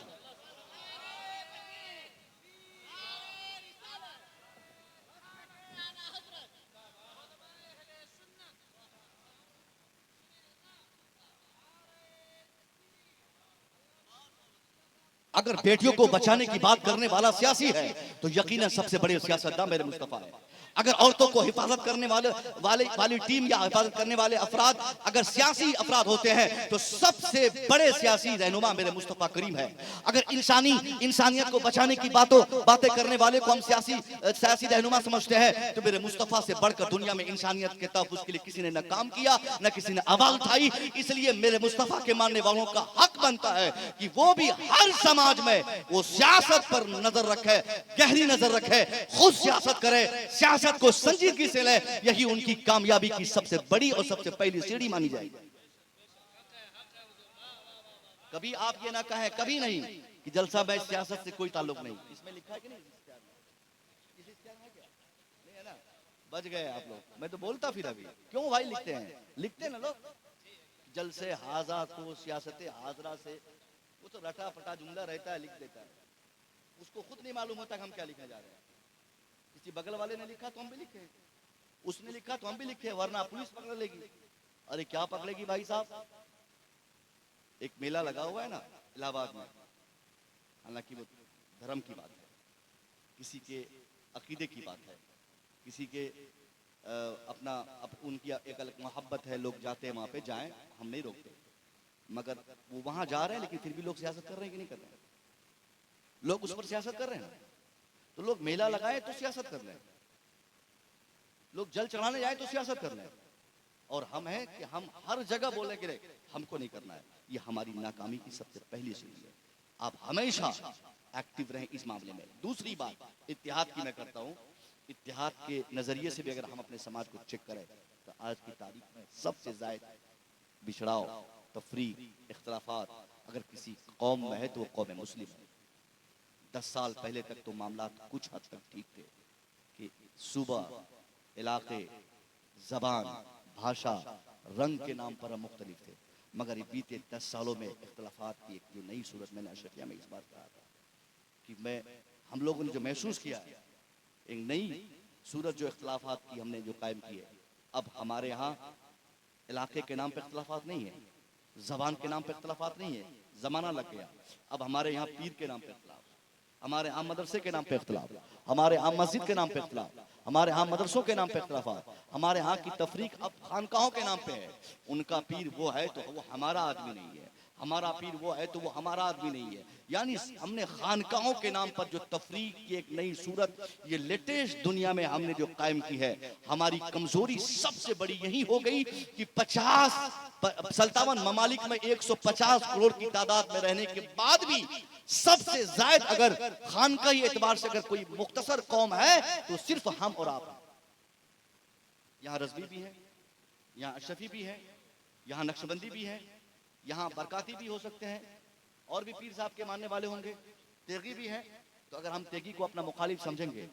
S1: अगर बेटियों को बचाने की बात करने वाला सियासी है तो यकीनन सबसे बड़े सियासतदान मेरे मुस्तफा है। अगर औरतों को हिफाजत करने वाली टीम या हिफाजत करने वाले अफराद अगर सियासी अफराद होते हैं तो सबसे बड़े सियासी रहनुमा मेरे मुस्तफा करीम है। अगर इंसानियत को बचाने की बातें करने वाले को हम सियासी रहनुमा समझते हैं तो मेरे मुस्तफा से बढ़कर दुनिया में इंसानियत के तहफ़्फ़ुज़ के लिए किसी ने न काम किया न किसी ने आवाज़ उठाई। इसलिए मेरे मुस्तफा के मानने वालों का हक बनता है कि वो भी हर समाज में वो सियासत पर नजर रखे, गहरी नजर रखे, खुद सियासत करे, सियासत को संजीदगी से ले। यही उनकी कामयाबी की सबसे बड़ी और सबसे पहली सीढ़ी मानी जाएगी। कभी आप ये ना कहें, कभी नहीं, कि जलसा में सियासत से कोई ताल्लुक नहीं। इसमें लिखा है कि नहीं? नहीं है ना? बच गए आप लोग। मैं तो बोलता फिर अभी क्यों भाई लिखते हैं ना लोग। जलसे हाजा को सियासत हाजरा से वो तो रटा पटा जुमला रहता है, लिख देता है, उसको खुद नहीं मालूम होता हम क्या लिखने जा रहे हैं। किसी बगल वाले ने लिखा तो हम भी लिखे, उसने लिखा तो हम भी लिखे, वरना पुलिस पकड़ लेगी। अरे क्या पकड़ेगी भाई साहब? एक मेला लगा हुआ है ना इलाहाबाद में, हालांकि वो धर्म की बात है, किसी के अकीदे की बात है, किसी के उनकी एक अलग मोहब्बत है, लोग जाते हैं वहां पे, जाएं, हम नहीं रोकते, मगर वो वहां जा रहे हैं लेकिन फिर भी लोग सियासत कर रहे हैं कि नहीं कर रहे हैं? लोग उस पर सियासत कर रहे हैं। तो लोग मेला लगाए तो सियासत कर रहे हैं, लोग जल चढ़ाने जाए तो सियासत कर रहे हैं, और हम हैं कि हम हर जगह बोले कि हमको नहीं करना है। ये हमारी नाकामी की सबसे पहली सीढ़ी है। आप हमेशा एक्टिव रहें इस मामले में। दूसरी बात इत्तेहाद की मैं करता हूँ। इत्तेहाद के नजरिए से भी अगर हम अपने समाज को चेक करें तो आज की तारीख में सबसे ज्यादा बिछड़ाव, तफरीक, इख्तलाफात अगर किसी कौम में है तो वो कौम मुस्लिम है। 10 साल पहले तक तो मामला कुछ हद तक ठीक थे कि सूबा, इलाके, जबान, भाषा, रंग के नाम पर हम मुख्तलिफ थे, मगर बीते 10 सालों में इख्तलाफात की एक जो नई सूरत मैंने अशरफिया में इस बार कहा था कि हम लोगों ने जो महसूस किया है एक नई सूरत जो इख्तलाफात की हमने जो कायम की है। अब हमारे यहाँ इलाके के नाम पर इख्तलाफात नहीं है, जबान के नाम पर इख्तलाफात नहीं है, जमाना लग गया। अब हमारे यहाँ पीर के नाम पर इख्तलाफ, हमारे यहाँ मदरसे के नाम पे इख्तलाफ, हमारे यहाँ मस्जिद के नाम पे इख्तलाफ, हमारे यहाँ मदरसों के नाम पे इख्तलाफात, हमारे यहाँ की तफरीक अब खानकाहों के नाम पे है। उनका पीर वो है तो वो हमारा आदमी नहीं है, हमारा पीर वो है तो वो हमारा आदमी नहीं है। यानी हमने खानकाहों के नाम पर जो तफरीक की एक नई सूरत ये लेटेस्ट दुनिया में हमने जो कायम की है। हमारी कमजोरी सबसे बड़ी यही हो गई कि 57 ममालिक में 150 करोड़ की तादाद में रहने के बाद भी सबसे ज्यादा अगर खानकाही एतबार से अगर कोई मुख्तसर कौम है तो सिर्फ हम और आप। यहाँ रज़वी भी है, यहाँ अशरफी भी है, यहाँ नक्शबंदी भी है, यहाँ बरकाती भी हो सकते हैं, और भी पीर साहब के मानने वाले होंगे, तेगी भी है। तो अगर हम तेगी को अपना मुखालिफ समझेंगे,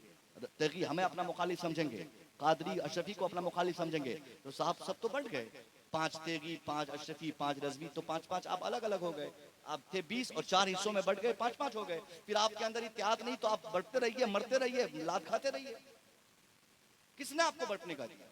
S1: तेगी हमें अपना मुखालिफ समझेंगे, कादरी अशरफी को अपना मुखालिफ समझेंगे तो साहब सब तो बढ़ गए। 5 तेगी, 5 अशरफी, 5 रजवी, तो 5-5 आप अलग अलग हो गए। आप थे 20 और 4 हिस्सों में बढ़ गए, 5-5 हो गए। फिर आपके अंदर इत्तेहाद नहीं, तो आप बढ़ते रहिए, मरते रहिए, लात खाते रहिए। किसने आपको बढ़ने का दिया?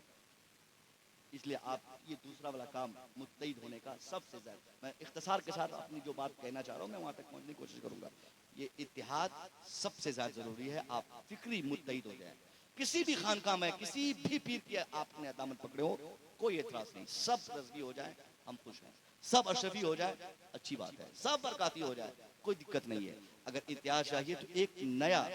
S1: इसलिए आप ये दूसरा वाला काम मुत्तहिद होने का सबसे ज्यादा, मैं इख्तिसार के साथ अपनी जो बात कहना चाह रहा हूँ मैं वहां तक पहुंचने की कोशिश करूंगा। ये इत्तिहाद सबसे ज्यादा जरूरी है। आप फिक्री मुत्तहिद हो जाए। किसी भी खानका में किसी भी पीर की आपने दामन पकड़े हो, कोई एतराज नहीं। सब रजवी हो जाए हम खुश हैं, सब अशरफी हो जाए अच्छी बात है, सब बरकाती हो जाए कोई दिक्कत नहीं है। अगर इतिहाद चाहिए तो एक नया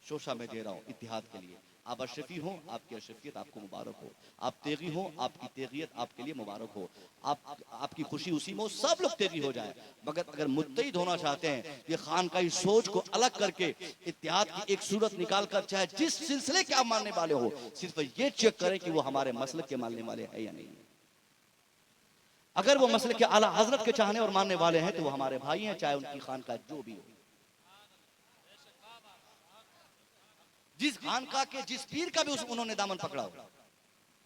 S1: शोशा में दे रहा हूँ इतिहाद के लिए। आप अशरफी हो, आपकी अशरफियत आपको मुबारक हो। आप तेगी हो, आपकी तेगियत आपके लिए मुबारक हो। आपकी खुशी उसी में हो, सब लोग तेगी हो जाए। मगर अगर मुत्तहिद होना चाहते हैं, ये खानकाही सोच को अलग करके इत्तिहाद की एक सूरत निकाल कर, चाहे जिस सिलसिले के आप मानने वाले हो, सिर्फ ये चेक करें कि वो हमारे मसलक के मानने वाले हैं या नहीं। अगर वो मसलक के आला हजरत के चाहने और मानने वाले हैं तो वो हमारे भाई हैं, चाहे उनकी खानका जो भी हो। जिस खानका के जिस पीर का भी उन्होंने दामन पकड़ा हो,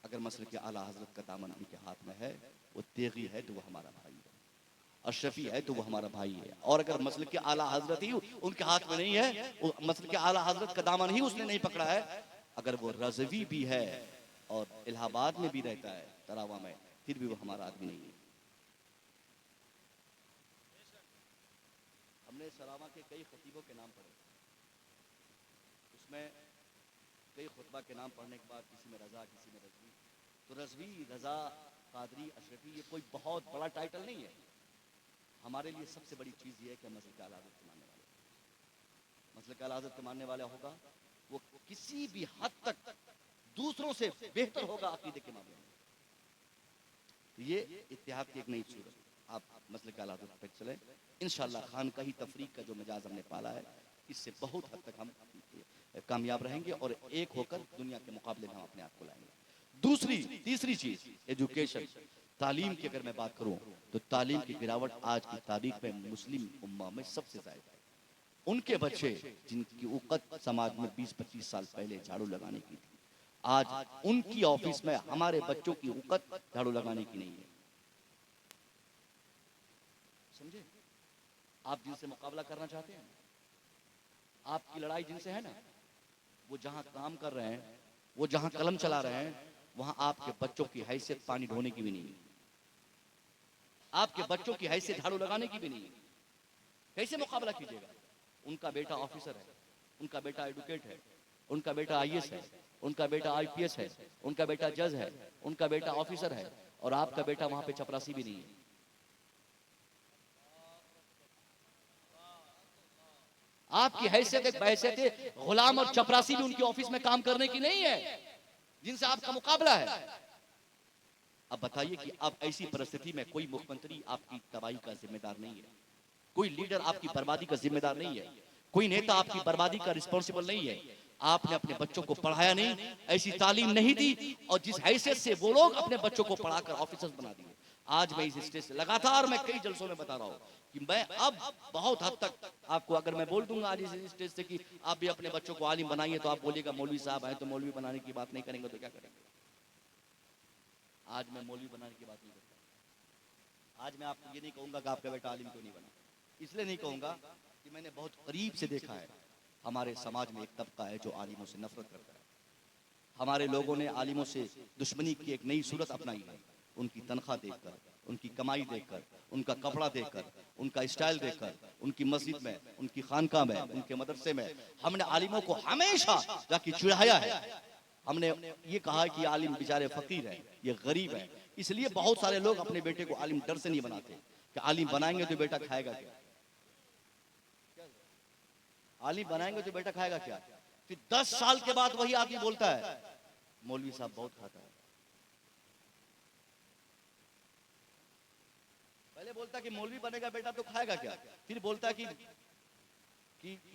S1: अगर मसलक के आला हजरत का दामन उनके हाथ में है, वो तेगी है तो वो हमारा भाई है, अशरफी है तो वो हमारा भाई है। और अगर मसलक के आला हजरत ही उनके हाथ में नहीं है, वो मसलक के आला हजरत का दामन ही उसने नहीं पकड़ा है, अगर वो रजवी भी है और इलाहाबाद में भी रहता है तरावा में, फिर भी वो हमारा आदमी नहीं है। हमने सरावा के कई खतीबों के नाम पढ़े, उसमें कई खुतबा के नाम पढ़ने के बाद किसी में रजा, किसी में रजवी। तो रजवी, रजा, कादरी, अशरफी ये कोई बहुत बड़ा टाइटल नहीं है। हमारे लिए सबसे बड़ी चीज़ ये है कि मसलक आला हज़रत के मानने वाले, मसलक आला हज़रत के मानने वाला होगा वो किसी भी हद तक दूसरों से बेहतर होगा अकीदे के मामले में। तो ये इत्तिहाद की एक नई सूरत। आप मसलक आला हज़रत पे चले, इंशाअल्लाह खानकाही तफरीक का जो मिजाज हमने पाला है, इससे बहुत हद तक हम कामयाब रहेंगे और एक होकर दुनिया के मुकाबले में हम अपने आप को लाएंगे। तीसरी चीज एजुकेशन, तालीम की अगर मैं बात करूं तो तालीम की गिरावट आज की तारीख में मुस्लिम उम्मा में सबसे ज्यादा है। उनके बच्चे जिनकी औकत समाज में 20-25 साल पहले झाड़ू लगाने की थी, आज उनकी ऑफिस में हमारे बच्चों की औकत झाड़ू लगाने की नहीं है। समझे? आप जिनसे मुकाबला करना चाहते हैं, आपकी लड़ाई जिनसे है ना, वो जहां काम कर रहे हैं, वो जहां कलम चला रहे हैं, वहां आपके बच्चों की हैसियत पानी ढोने की भी नहीं है, आपके बच्चों की हैसियत झाड़ू लगाने की भी नहीं है। कैसे मुकाबला कीजिएगा? उनका बेटा ऑफिसर है, उनका बेटा एडवोकेट है, उनका बेटा आईएएस है, उनका बेटा आईपीएस है, उनका बेटा जज है, उनका बेटा ऑफिसर है, और आपका बेटा वहां पे चपरासी भी नहीं है। आपकी हैसियत हैसियत गुलाम और चपरासी भी उनकी ऑफिस में काम करने की नहीं है जिनसे आपका मुकाबला है। अब बताइए कि अब ऐसी परिस्थिति में कोई मुख्यमंत्री आपकी तबाही का जिम्मेदार नहीं है, कोई लीडर आपकी बर्बादी का जिम्मेदार नहीं है, कोई नेता आपकी बर्बादी का रिस्पॉन्सिबल नहीं है। आपने अपने बच्चों को पढ़ाया नहीं, ऐसी तालीम नहीं दी, और जिस हैसियत से वो लोग अपने बच्चों को पढ़ाकर ऑफिसर्स बना दिए। आज मैं इस स्टेज से लगातार मैं कई जलसों में बता रहा हूँ कि मैं अब बहुत हद तक आपको अगर मैं बोल दूंगा आज इस स्टेज से कि आप भी अपने बच्चों को आलिम बनाइए, तो आप बोलिएगा मौलवी साहब आए तो मौलवी बनाने की बात नहीं करेंगे तो क्या करेंगे। आज मैं मौलवी बनाने की बात नहीं करता। आज मैं आपको ये नहीं कहूंगा कि आपका बेटा आलिम क्यों नहीं बना, इसलिए नहीं कहूंगा कि मैंने बहुत करीब से देखा है हमारे समाज में एक तबका है जो आलिमों से नफरत करता है। हमारे लोगों ने आलिमों से दुश्मनी की एक नई सूरत अपनाई है। उनकी तनख्वाह देखकर, उनकी कमाई देखकर, उनका कपड़ा देखकर, उनका स्टाइल देखकर, उनकी मस्जिद में, उनकी खानका में, उनके मदरसे में हमने आलिमों को हमेशा जाके चिढ़ाया है। हमने ये कहा कि आलिम बेचारे फकीर हैं, ये गरीब है। इसलिए बहुत सारे लोग अपने बेटे को आलिम डर से नहीं बनाते कि आलिम बनाएंगे तो बेटा खाएगा क्या, आलिम बनाएंगे तो बेटा खाएगा क्या। फिर 10 साल के बाद वही आदमी बोलता है मौलवी साहब बहुत खाता है। पहले बोलता कि मौलवी बनेगा बेटा तो खाएगा क्या, फिर बोलता कि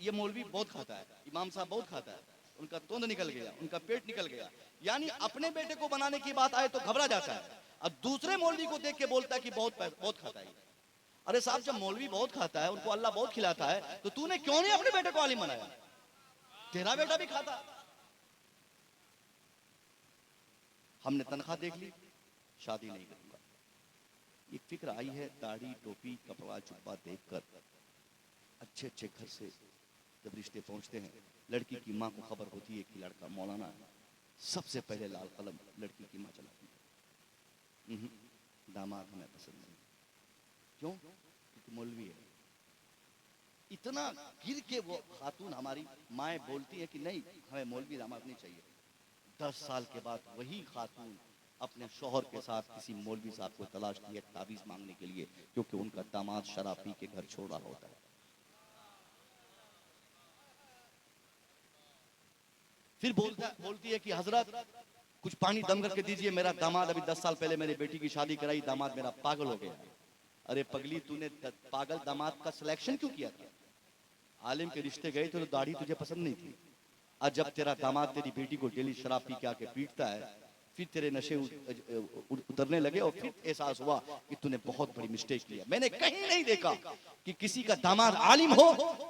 S1: ये मौलवी बहुत खाता है, इमाम साहब बहुत खाता है, उनका तोंद निकल गया, उनका पेट निकल गया। यानी अपने बेटे को बनाने की बात आए तो घबरा जाता है, और दूसरे मौलवी को देख के बोलता है कि बहुत खाता है। अरे साहब, जब मौलवी बहुत खाता है, उनको अल्लाह बहुत खिलाता है, तो तूने क्यों नहीं अपने बेटे को आलिम बनाया? तेरा बेटा भी खाता। हमने तनख्वाह देख ली, शादी नहीं करूंगा। एक फिक्र आई है, दाढ़ी टोपी कपड़ा जुब्बा देखकर अच्छे अच्छे घर से जब रिश्ते पहुंचते हैं, लड़की की माँ को खबर होती है कि लड़का मौलाना है, सबसे पहले लाल कलम लड़की की माँ चलाती है। दामाद हमें पसंद नहीं। क्यों? क्योंकि मौलवी है। इतना गिर के वो खातून हमारी माएँ बोलती है कि नहीं, हमें मौलवी दामाद नहीं चाहिए। 10 साल के बाद वही खातून अपने शौहर के साथ किसी मौलवी साहब को तलाशती है ताबीज मांगने के लिए, क्योंकि उनका दामाद शराब पी के घर छोड़ रहा होता है। फिर बोलती है कि हजरत कुछ पानी दम करके दीजिए, मेरा दामाद अभी 10 साल पहले मेरी बेटी की शादी कराई, दामाद मेरा पागल हो गया। अरे पगली, तूने पागल दामाद का सिलेक्शन क्यों किया था? आलिम के रिश्ते गए तो दाढ़ी तुझे पसंद नहीं थी। आज जब तेरा दामाद तेरी बेटी को डेली शराब पी के आके पीटता है, फिर तेरे नशे उतरने लगे और फिर एहसास हुआ कि तूने बहुत बड़ी मिस्टेक किया। मैंने कहीं नहीं देखा कि किसी का दामाद आलिम हो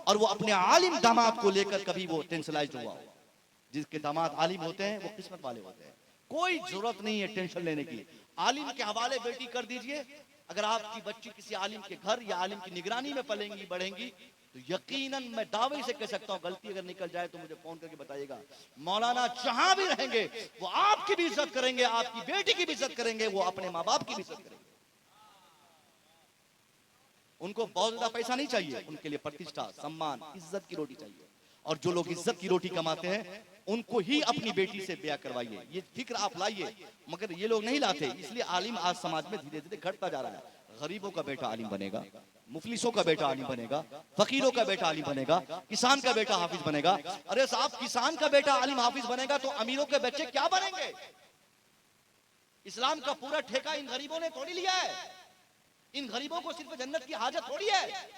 S1: और वो अपने आलिम दामाद को लेकर कभी वो टेंशनाइज्ड हुआ हो। जिसके दामाद आलिम होते हैं वो किस्मत वाले होते हैं। कोई जरूरत नहीं है टेंशन लेने की। आलिम के हवाले बेटी कर दीजिए। अगर आपकी बच्ची किसी आलिम के घर या आलिम की निगरानी में पलेंगी बढ़ेंगी तो यकीनन मैं दावे से कह सकता हूं, गलती अगर निकल जाए तो मुझे फोन करके बताइएगा, मौलाना जहां भी रहेंगे वो आपकी भी इज्जत करेंगे, आपकी बेटी की भी इज्जत करेंगे, वो अपने माँ बाप की भी इज्जत करेंगे। उनको बहुत ज्यादा पैसा नहीं चाहिए, उनके लिए प्रतिष्ठा, सम्मान, इज्जत की रोटी चाहिए। और जो लोग इज्जत की रोटी कमाते हैं उनको ही अपनी बेटी से ब्याह करवाइए। ये फिक्र आप लाइए, मगर ये लोग नहीं लाते। इसलिए आलिम आज समाज में धीरे धीरे घटता जा रहा है। गरीबों का बेटा आलिम बनेगा, मुफलिसों का बेटा आलिम बनेगा, फकीरों का बेटा आलिम बनेगा, किसान का बेटा हाफिज बनेगा। अरे साहब, किसान का बेटा आलिम हाफिज बनेगा तो अमीरों के बच्चे क्या बनेंगे? इस्लाम का पूरा ठेका इन गरीबों ने थोड़ी लिया है। इन गरीबों को सिर्फ जन्नत की हाजत थोड़ी है।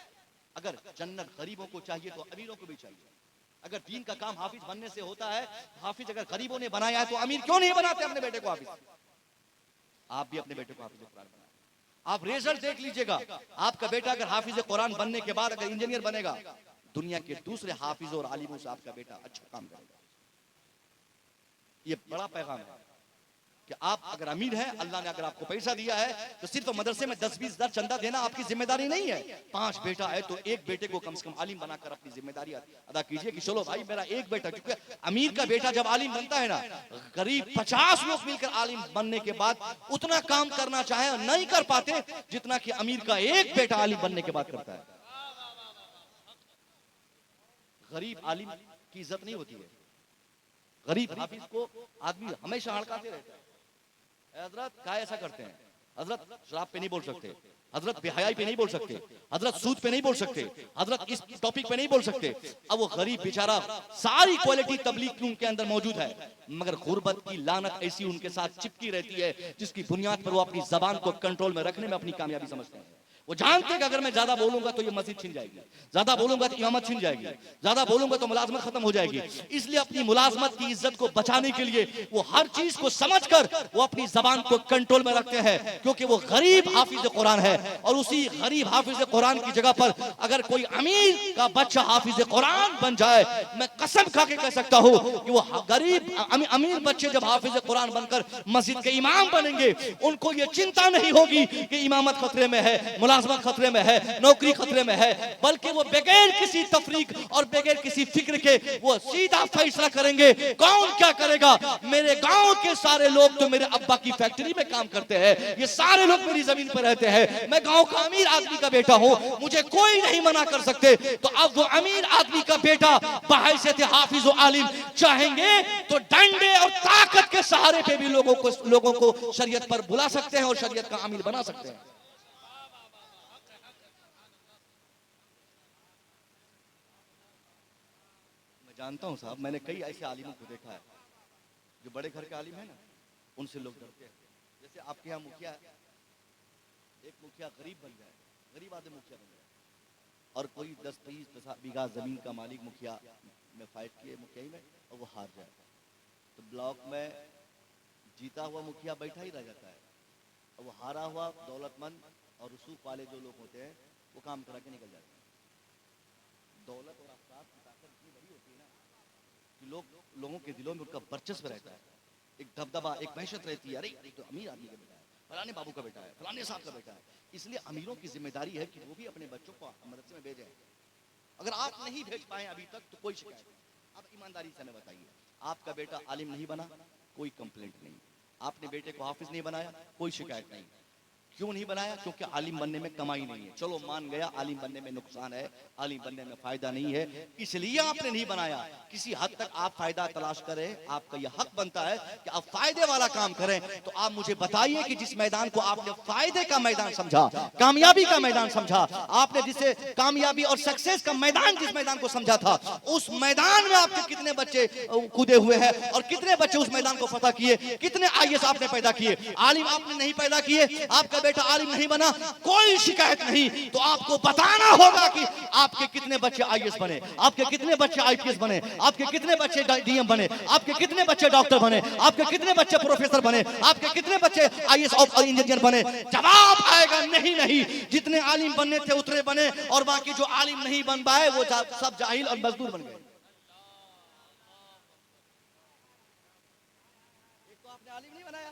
S1: अगर जन्नत गरीबों को चाहिए तो अमीरों को भी चाहिए। अगर दीन का काम हाफिज बनने से होता है, हाफिज अगर गरीबों ने बनाया है तो अमीर क्यों नहीं बनाते अपने बेटे को हाफिज? आप भी अपने बेटे को हाफिज कुरान बनाए। आप रिजल्ट देख लीजिएगा, आपका बेटा अगर हाफिज कुरान बनने के बाद अगर इंजीनियर बनेगा, दुनिया के दूसरे हाफिज और आलिमों से आपका बेटा अच्छा काम करेगा। ये बड़ा पैगाम है कि आप अगर अमीर हैं, अल्लाह ने अगर आपको पैसा दिया है तो सिर्फ मदरसे में 10-20 हजार चंदा देना आपकी जिम्मेदारी नहीं है। 5 बेटा है तो एक बेटे को कम से कम आलिम बनाकर अपनी जिम्मेदारी अदा कीजिए कि चलो भाई मेरा एक बेटा, क्योंकि अमीर का बेटा जब आलिम बनता है ना, करीब 50 लोग मिलकर आलिम बनने के बाद उतना काम करना चाहे नहीं कर पाते जितना कि अमीर का एक बेटा आलिम बनने के बाद करता है। गरीब आलिम की इज्जत नहीं होती है। गरीब हाफिज को आदमी हमेशा हड़काते रहता है। हजरत क्या ऐसा करते हैं? हजरत शराब पे नहीं बोल सकते, हजरत बेहयाई पे नहीं बोल सकते, हजरत सूद पे नहीं बोल सकते, हजरत इस टॉपिक पे नहीं बोल सकते। अब वो गरीब बेचारा, सारी क्वालिटी तबलीग की उनके अंदर मौजूद है, मगर गुर्बत की लानत ऐसी उनके साथ चिपकी रहती है जिसकी बुनियाद पर वो अपनी जबान को कंट्रोल में रखने में अपनी कामयाबी समझते हैं। वो जानते हैं कि अगर मैं ज्यादा बोलूंगा तो ये मस्जिद छिन जाएगी, ज्यादा बोलूंगा तो इमामत छिन जाएगी, ज्यादा बोलूंगा तो मुलाजमत खत्म हो जाएगी। इसलिए अपनी मुलाजमत की इज्जत को बचाने के लिए वो हर चीज को समझकर वो अपनी जबान को कंट्रोल में रखते हैं, क्योंकि वो गरीब हाफिज कुरान है। और उसी गरीब हाफिज कुरान की जगह पर अगर कोई अमीर का बच्चा हाफिज कुरान बन जाए, मैं कसम खा के कह सकता हूं कि वो गरीब अमीर बच्चे जब हाफिज कुरान बनकर मस्जिद के इमाम बनेंगे, उनको ये चिंता नहीं होगी कि इमामत खतरे में है, मुलाजमत खतरे में है, नौकरी खतरे में है, बल्कि वो बगैर किसी तफरीक और बगैर किसी फिक्र के वो सीधा फैसला करेंगे कौन क्या करेगा। मेरे गांव के सारे लोग तो मेरे अब्बा की फैक्ट्री में काम करते हैं, ये सारे लोग मेरी जमीन पर रहते हैं, मैं गांव का अमीर आदमी का बेटा हूं, मुझे कोई नहीं मना कर सकते। तो अब वो अमीर आदमी का बेटा बहैसियत हाफिज व आलिम चाहेंगे तो डंडे और ताकत के सहारे पे भी लोगों को शरीयत पर बुला सकते हैं और शरीयत का अमीर बना सकते हैं। जानता हूं साहब, मैंने कई ऐसे आलिमों को देखा है जो बड़े घर के आलिम है ना, उनसे लोग डरते हैं। जैसे आपके यहाँ मुखिया, एक मुखिया गरीब बन जाए, गरीब आदमी मुखिया बन जाए, और कोई 10-20 बीघा जमीन का मालिक मुखिया में फाइट किए मुखिया में और वो हार जाए, तो ब्लॉक में जीता हुआ मुखिया बैठा ही रह जाता है और वो हारा हुआ दौलतमंद और रसूख वाले जो लोग होते हैं वो काम करा के निकल जाते हैं। दौलत और अफराद की ताकत इतनी बड़ी होती है ना कि लोगों के दिलों में उनका वर्चस्व रहता है, एक दबदबा, एक वहशत रहती है। अरे तो अमीर आदमी के बेटा है, फलाने बाबू का बेटा है, फलाने साहब का बेटा है। इसलिए अमीरों की जिम्मेदारी है कि वो भी अपने बच्चों को मदरसे में भेजें। अगर आप नहीं भेज पाए अभी तक तो कोई शिकायत नहीं। अब ईमानदारी से हमें बताइए, आपका बेटा आलिम नहीं बना, कोई कंप्लेंट नहीं। आपने बेटे को हाफिज नहीं बनाया, कोई शिकायत नहीं। क्यों नहीं बनाया? क्योंकि आलिम बनने में कमाई नहीं है। चलो मान गया आलिम बनने में नुकसान है, आलिम बनने में फायदा नहीं है, इसलिए आपने नहीं बनाया। किसी हद तक आप फायदा तलाश करें, आपका यह हक बनता है कि आप फायदे वाला काम करें। तो आप मुझे बताइए कि जिस मैदान को आपने फायदे का मैदान समझा, कामयाबी का मैदान समझा, आपने जिसे कामयाबी और सक्सेस का मैदान, जिस मैदान को समझा था, उस मैदान में आपके कितने बच्चे कूदे हुए हैं और कितने बच्चे उस मैदान को फतह किए, कितने आईएएस आपने पैदा किए। आलिम आपने नहीं पैदा किए, आपका बेटा आलिम नहीं बना, कोई शिकायत नहीं। तो आपको बताना होगा कि आपके कितने बच्चे आईएएस बने, आपके कितने बच्चे आईपीएस बने, आपके कितने बच्चे डीएम बने, आपके कितने बच्चे डॉक्टर बने, आपके कितने बच्चे प्रोफेसर बने, आपके कितने बच्चे आईएएस और इंजीनियर बने। जवाब आएगा नहीं नहीं। जितने आलिम बनने थे उतने बने और बाकी जो आलिम नहीं बन पाए वो सब जाहिल और मजदूर बन गए। एक तो आपने आलिम नहीं बनाया,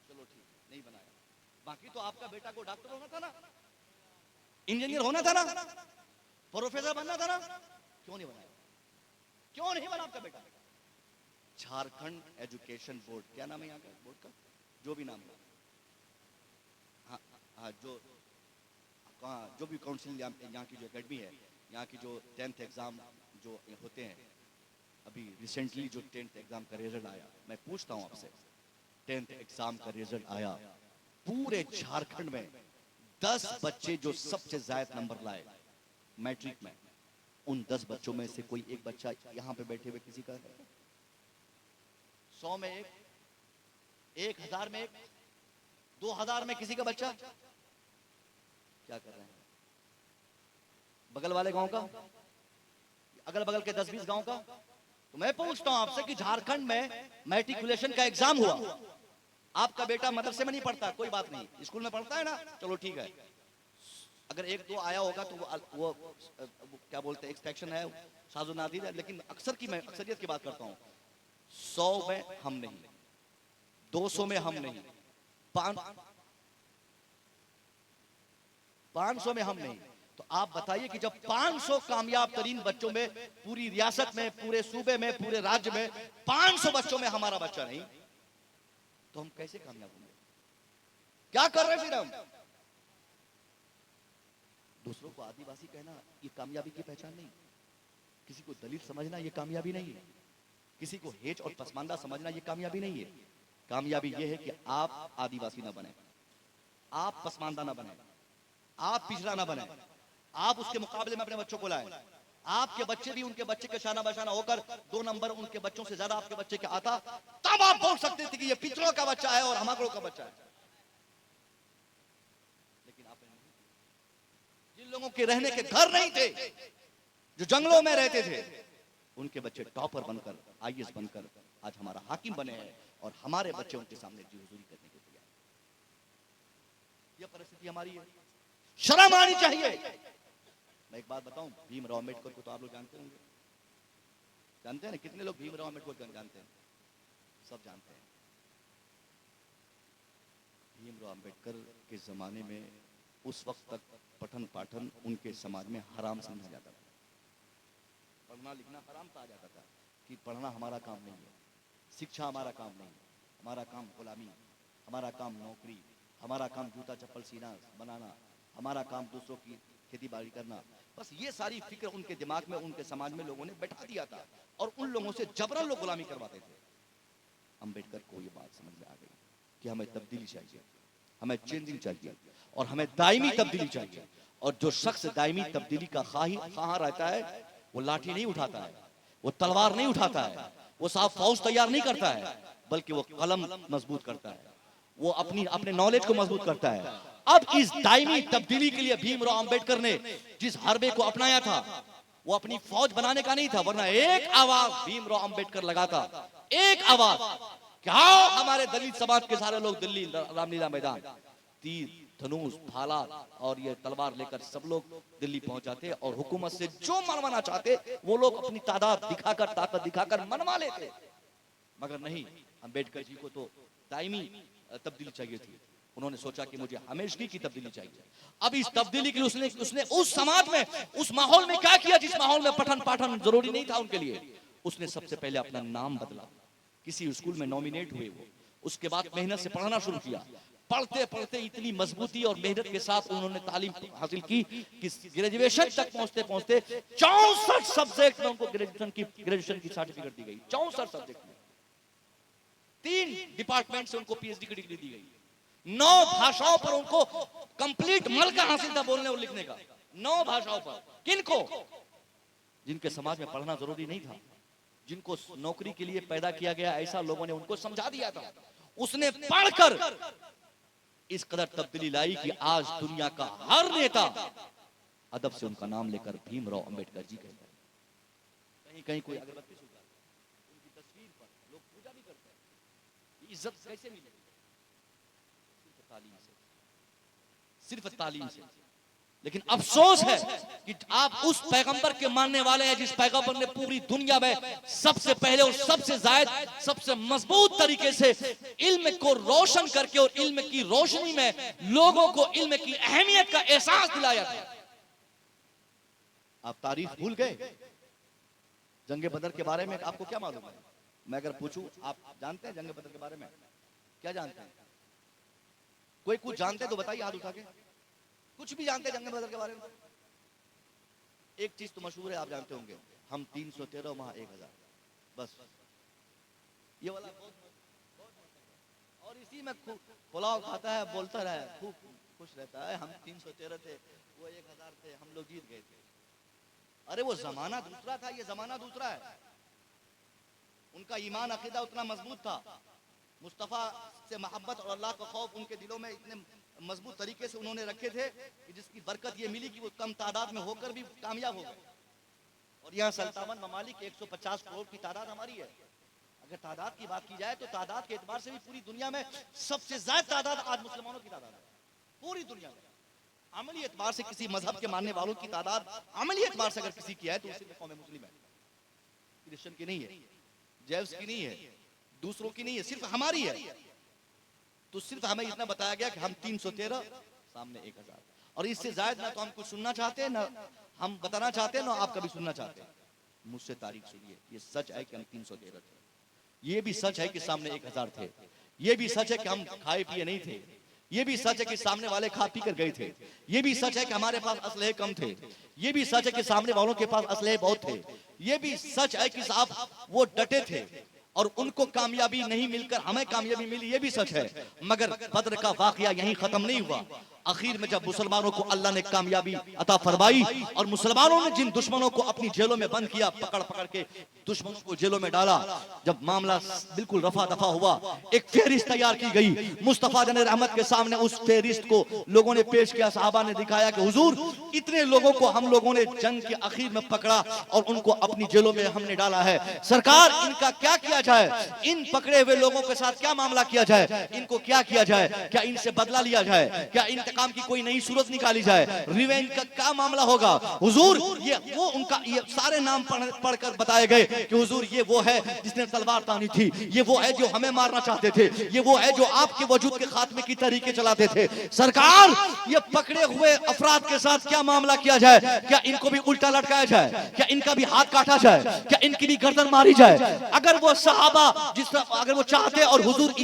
S1: चलो ठीक, नहीं बनाया। बाकी तो आपका बेटा को डॉक्टर होना था ना, इंजीनियर होना था ना, प्रोफेसर बनना था ना, क्यों नहीं बनाया? क्यों नहीं बना आपका बेटा? झारखंड एजुकेशन बोर्ड, क्या नाम है यहाँ का बोर्ड का? जो भी नाम है, हाँ हाँ, जो भी काउंसिल यहाँ की जो एकेडमी है, यहाँ की जो 10th एग्जाम जो होते हैं, अभी रिसेंटली जो 10th एग्जाम का रिजल्ट आया, मैं पूछता हूँ आपसे, 10th एग्जाम का रिजल्ट आया, पूरे झारखंड में 10 बच्चे जो सबसे ज्यादा नंबर लाए मैट्रिक में, उन 10 बच्चों में से कोई एक बच्चा यहाँ पे बैठे हुए किसी का है? 100 में एक, 1000 में एक, 2000 में किसी का बच्चा? क्या कर रहे हैं? बगल वाले गांव का, अगल बगल के 10-20 गांव का? तो मैं पूछता हूं आपसे कि झारखंड में मैट्रिकुलेशन का एग्जाम हुआ, आपका बेटा मदरसे में नहीं पढ़ता, कोई बात नहीं, स्कूल में पढ़ता है ना, चलो ठीक है। अगर एक दो आया होगा तो वो क्या बोलते हैं, एक्सपेक्शन है, साजो नादीर है, लेकिन अक्सर की मैं अक्सरियत की बात करता हूं। 100 में हम नहीं, 200 में हम नहीं, 500 में हम नहीं। तो आप बताइए कि जब 500 कामयाब तरीन बच्चों में, पूरी रियासत में, पूरे सूबे में, पूरे राज्य में 500 बच्चों में हमारा बच्चा नहीं, तो हम कैसे कामयाब होंगे? क्या कर रहे हैं फिर हम? दूसरों को आदिवासी कहना ये कामयाबी की पहचान नहीं, किसी को दलित समझना ये कामयाबी नहीं है, किसी को हेच और पसमानदा समझना ये कामयाबी नहीं है। कामयाबी ये है कि आप आदिवासी ना बने, आप पसमानदा ना बने, आप पिछड़ा ना बने, आप उसके मुकाबले में अपने बच्चों को लाए। आपके बच्चे भी उनके बच्चे के शाना बशाना होकर 2 नंबर उनके बच्चों से ज्यादा आपके बच्चे के आता, तब आप बोल सकते थे कि ये पिछड़ों का बच्चा है और हमारों का बच्चा है। लेकिन आपने नहीं, जिन लोगों के रहने के घर नहीं थे, जो जंगलों में रहते थे, उनके बच्चे टॉपर बनकर, आईएएस बनकर आज हमारा हाकिम बने हैं और हमारे बच्चे उनके सामने जी हुजूरी करने के तैयार। यह परिस्थिति हमारी है, शर्म आनी चाहिए। मैं एक बात बताऊं, भीमराव अम्बेडकर को तो आप लोग जानते होंगे, जानते हैं ना? कितने लोग भीमराव अम्बेडकर को जानते हैं? सब जानते हैं। भीमराव अम्बेडकर के जमाने में उस वक्त तक पठन पाठन उनके समाज में हराम समझा जाता था, पढ़ना लिखना हराम कहा जाता था कि पढ़ना हमारा काम नहीं है, शिक्षा हमारा काम नहीं है, हमारा काम गुलामी, हमारा काम नौकरी, हमारा काम जूता चप्पल सीना बनाना, हमारा काम दूसरों की खेती बाड़ी करना। बस ये सारी फिक्र उनके दिमाग में, उनके समाज में लोगों ने बैठा दिया था और उन लोगों से जबरन लोग गुलामी करवाते थे। अम्बेडकर को ये बात समझ में आ गई कि हमें तब्दीली चाहिए, हमें चेंजिंग चाहिए और हमें दायमी तब्दीली चाहिए। और जो शख्स दायमी तब्दीली का ख़्वाह रहता है, वो लाठी नहीं उठाता है, वो तलवार नहीं उठाता है, वो साहब फौज तैयार नहीं करता है, बल्कि वो कलम मजबूत करता है, वो अपने नॉलेज को मजबूत करता है। अब इस दायमी तब्दीली के लिए भीमराव अंबेडकर ने जिस हरबे को अपनाया था, वो अपनी फौज बनाने का नहीं था, वरना एक आवाज भीमराव अंबेडकर लगाता, एक आवाज, क्या हमारे दलित समाज के सारे लोग दिल्ली रामलीला मैदान, तीर धनुष भाला और ये तलवार लेकर सब लोग दिल्ली पहुंच जाते और हुकूमत से जो मनवाना चाहते वो लोग अपनी तादाद दिखाकर, ताकत दिखाकर मनवा लेते। मगर नहीं, अंबेडकर जी को तो दायमी तब्दीली चाहिए थी। उन्होंने सोचा कि मुझे हमेशगी की तब्दीली चाहिए। अब इस तब्दीली के लिए उसने उस समाज में, उस माहौल में क्या किया जिस माहौल में पठन पाठन जरूरी नहीं था उनके लिए। उसने सबसे पहले अपना नाम बदला, किसी स्कूल में नॉमिनेट हुए वो, उसके बाद मेहनत से पढ़ना शुरू किया। पढ़ते पढ़ते इतनी मजबूती और मेहनत के साथ उन्होंने तालीम हासिल की कि ग्रेजुएशन तक पहुंचते पहुंचते 64 सब्जेक्ट में उनको ग्रेजुएशन की सर्टिफिकेट दी गई। 64 सब्जेक्ट में 3 डिपार्टमेंट से उनको पीएचडी की डिग्री दी गई। 9 भाषाओं पर उनको कंप्लीट मलका हासिल था बोलने और लिखने का। 9 भाषाओं पर। किनको? जिनके समाज में पढ़ना जरूरी नहीं था, जिनको नौकरी के लिए पैदा किया गया, ऐसा लोगों ने उनको समझा दिया था। उसने पढ़कर इस कदर तब्दीली लाई कि आज दुनिया का हर नेता अदब से उनका नाम लेकर भीमराव अंबेडकर जी कहता है। कहीं कहीं कोई अगरबत्ती सुलगा उनकी तस्वीर पर लोग पूजा भी करते हैं। इज्जत कैसे मिलेगी? सिर्फ तालीम से, सिर्फ तालीम से। लेकिन अफसोस है कि आप उस पैगंबर के मानने वाले हैं जिस पैगंबर ने पूरी दुनिया में सबसे पहले और सबसे जायद, सबसे मजबूत तरीके से इल्म को रोशन करके और इल्म की रोशनी में लोगों को इल्म की अहमियत का एहसास दिलाया था। आप तारीख भूल गए? जंग बदर के बारे में आपको क्या मालूम है? मैं अगर पूछूं, आप जानते हैं जंग बदर के बारे में? क्या जानते हैं? कोई कुछ जानते तो बताइए हाथ उठा के। कुछ भी जानते हैं जंग बदर के बारे में? एक चीज तो मशहूर है, आप जानते होंगे, हम 313 वहां 1000। बस ये वाला और इसी में पुलाव खाता है, बोलता रहे, खूब खुश रहता है। हम 313 थे, वो 1000 थे, हम लोग जीत गए थे। अरे वो जमाना दूसरा था, ये जमाना दूसरा है। उनका ईमान अकीदा उतना मजबूत था, मुस्तफा से मोहब्बत और अल्लाह का खौफ उनके दिलों में इतने मजबूत तरीके से उन्होंने रखे थे कि जिसकी बरकत ये मिली कि वो कम तादाद में होकर भी कामयाब हो गए। और यहाँ 57 ममालिक 150 करोड़ की तादाद हमारी है। अगर तादाद की बात की जाए तो तादाद के एतबार से भी पूरी दुनिया में सबसे ज्यादा तादाद आज मुसलमानों की तादाद है पूरी दुनिया में। अमली एतबार से किसी मजहब के मानने वालों की तादाद अमली एतबार से अगर किसी की है तो सिर्फ कौम मुस्लिम है, क्रिश्चियन की नहीं है, जैव्स की नहीं है, दूसरों की नहीं है, सिर्फ हमारी है। तो सिर्फ हमें इतना बताया गया कि हम 313 सामने 1000, और इससे ज्यादा ना तो हम कुछ सुनना चाहते हैं, ना हम बताना चाहते हैं, ना आप कभी सुनना चाहते हैं। मुझसे तारीख सुनिए, ये सच है कि हम 313 थे, ये भी सच है कि सामने 1000 थे, ये भी सच है कि हम खाए पिए नहीं थे, ये भी सच है कि सामने वाले खा पी कर गए थे, ये भी सच है कि हमारे पास असलहे कम थे, ये भी सच है कि सामने वालों के पास असलहे बहुत थे, ये भी सच है कि साहब वो डटे थे और उनको कामयाबी नहीं मिलकर हमें कामयाबी मिली, ये भी सच है। मगर बद्र का वाकया यहीं खत्म नहीं हुआ। आखिर में जब मुसलमानों को अल्लाह ने कामयाबी अता फरमाई और मुसलमानों ने जिन दुश्मनों को अपनी जेलों में बंद किया, पकड़ पकड़ के दुश्मनों को जेलों में डाला, जब मामला बिल्कुल रफा दफा हुआ, एक फेहरिस्त तैयार की गई। मुस्तफा जन रहमत के सामने उस फेहरिस्त को लोगों ने पेश किया, सहाबा ने दिखाया कि हुजूर इतने लोगों को हम लोगों ने जंग के आखिर में पकड़ा और उनको अपनी जेलों में हमने डाला है। सरकार इनका क्या किया जाए, इन पकड़े हुए लोगों के साथ क्या मामला किया जाए, इनको क्या किया जाए, क्या इनसे बदला लिया जाए, क्या इंतकाम की कोई नई सूरत निकाली जाए, रिवेंज का क्या मामला होगा। हुजूर ये वो उनका ये सारे नाम पढ़कर बताए गए कि हुजूर ये वो है जिसने तलवार तानी थी, ये वो है जो हमें मारना चाहते थे, ये वो है जो आपके वजूद के खात्मे की तरीके चलाते थे। सरकार ये पकड़े हुए अफराद के साथ क्या मामला किया जाए, क्या इनको भी उल्टा लटकाया जाए, क्या इनका भी हाथ काटा जाए, क्या इनकी भी गर्दन मारी जाए। अगर वो सहाबा अगर वो चाहते और हुजूर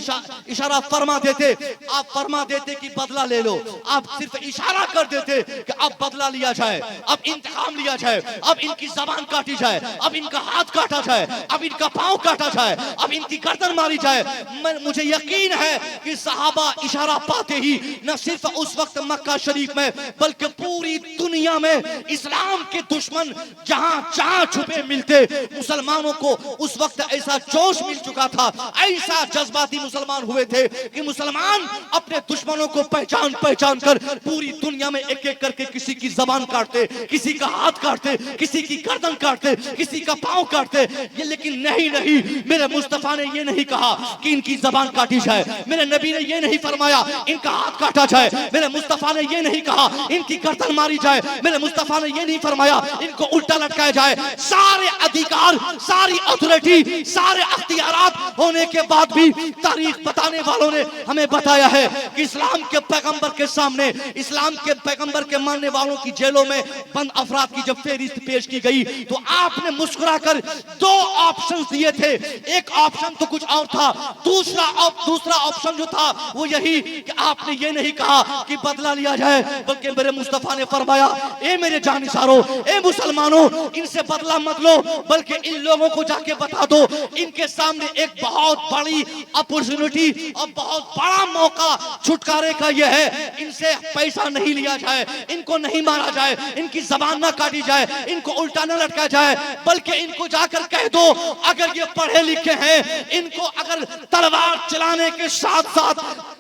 S1: इशारा फरमा देते, आप फरमा देते कि बदला ले लो, आप सिर्फ इशारा कर देते कि अब बदला लिया जाए, अब इंतकाम लिया जाए, अब इनकी जबान काटी जाए, अब इनका हाथ काटा जाए, अब इनका पांव काटा जाए, अब इनकी गर्दन मारी जाए, मुझे यकीन है कि सहाबा इशारा पाते ही न सिर्फ उस वक्त मक्का शरीफ में बल्कि पूरी दुनिया में इस्लाम के दुश्मन जहां जहां छुपे मिलते, मुसलमानों को उस वक्त ऐसा जोश मिल चुका था, ऐसा जज्बाती मुसलमान हुए थे कि मुसलमान अपने दुश्मनों को पहचान पहचान कर पूरी दुनिया में एक एक करके किसी की जबान काटते, किसी का हाथ काटते, किसी की गर्दन काटते, किसी का पांव काटते। ये लेकिन नहीं, मेरे मुस्तफा ने ये नहीं कहा कि इनकी जबान काटी जाए, मेरे नबी ने ये नहीं फरमाया इनका हाथ काटा जाए, मेरे मुस्तफा ने ये नहीं कहा इनकी गर्दन मारी जाए, मेरे मुस्तफा ने ये नहीं फरमाया इनको उल्टा लटकाया जाए। सारे अधिकार, सारी अथॉरिटी, सारे अख्तियारात होने के बाद भी तारीख बताने वालों ने हमें बताया है कि इस्लाम के पैगंबर के सामने, इस्लाम के पैगंबर के मानने वालों की जेलों में बंद अफराद की जब फेहरिस्त पेश की गई तो आपने मुस्कुराकर दो ऑप्शन दिए थे। एक ऑप्शन तो कुछ और था, दूसरा ऑप्शन जो था वो यही कि आपने ये नहीं कहा कि बदला लिया जाए, बल्कि मेरे मुस्तफा ने फरमाया ए मेरे जानिसारों, ए मुसलमानों, इनसे बदला मत लो, बल्कि इन लोगों को जाके बता दो इनके सामने एक बहुत बड़ी अपॉर्चुनिटी और बहुत बड़ा मौका छुटकारे का यह है, इनसे पैसा नहीं लिया जाए, इनको नहीं मारा जाए, इनकी जबान ना काटी जाए, इनको उल्टा ना लटकाया जाए, बल्कि इनको जाकर कह दो अगर ये पढ़े लिखे हैं, इनको अगर तलवार चलाने के साथ साथ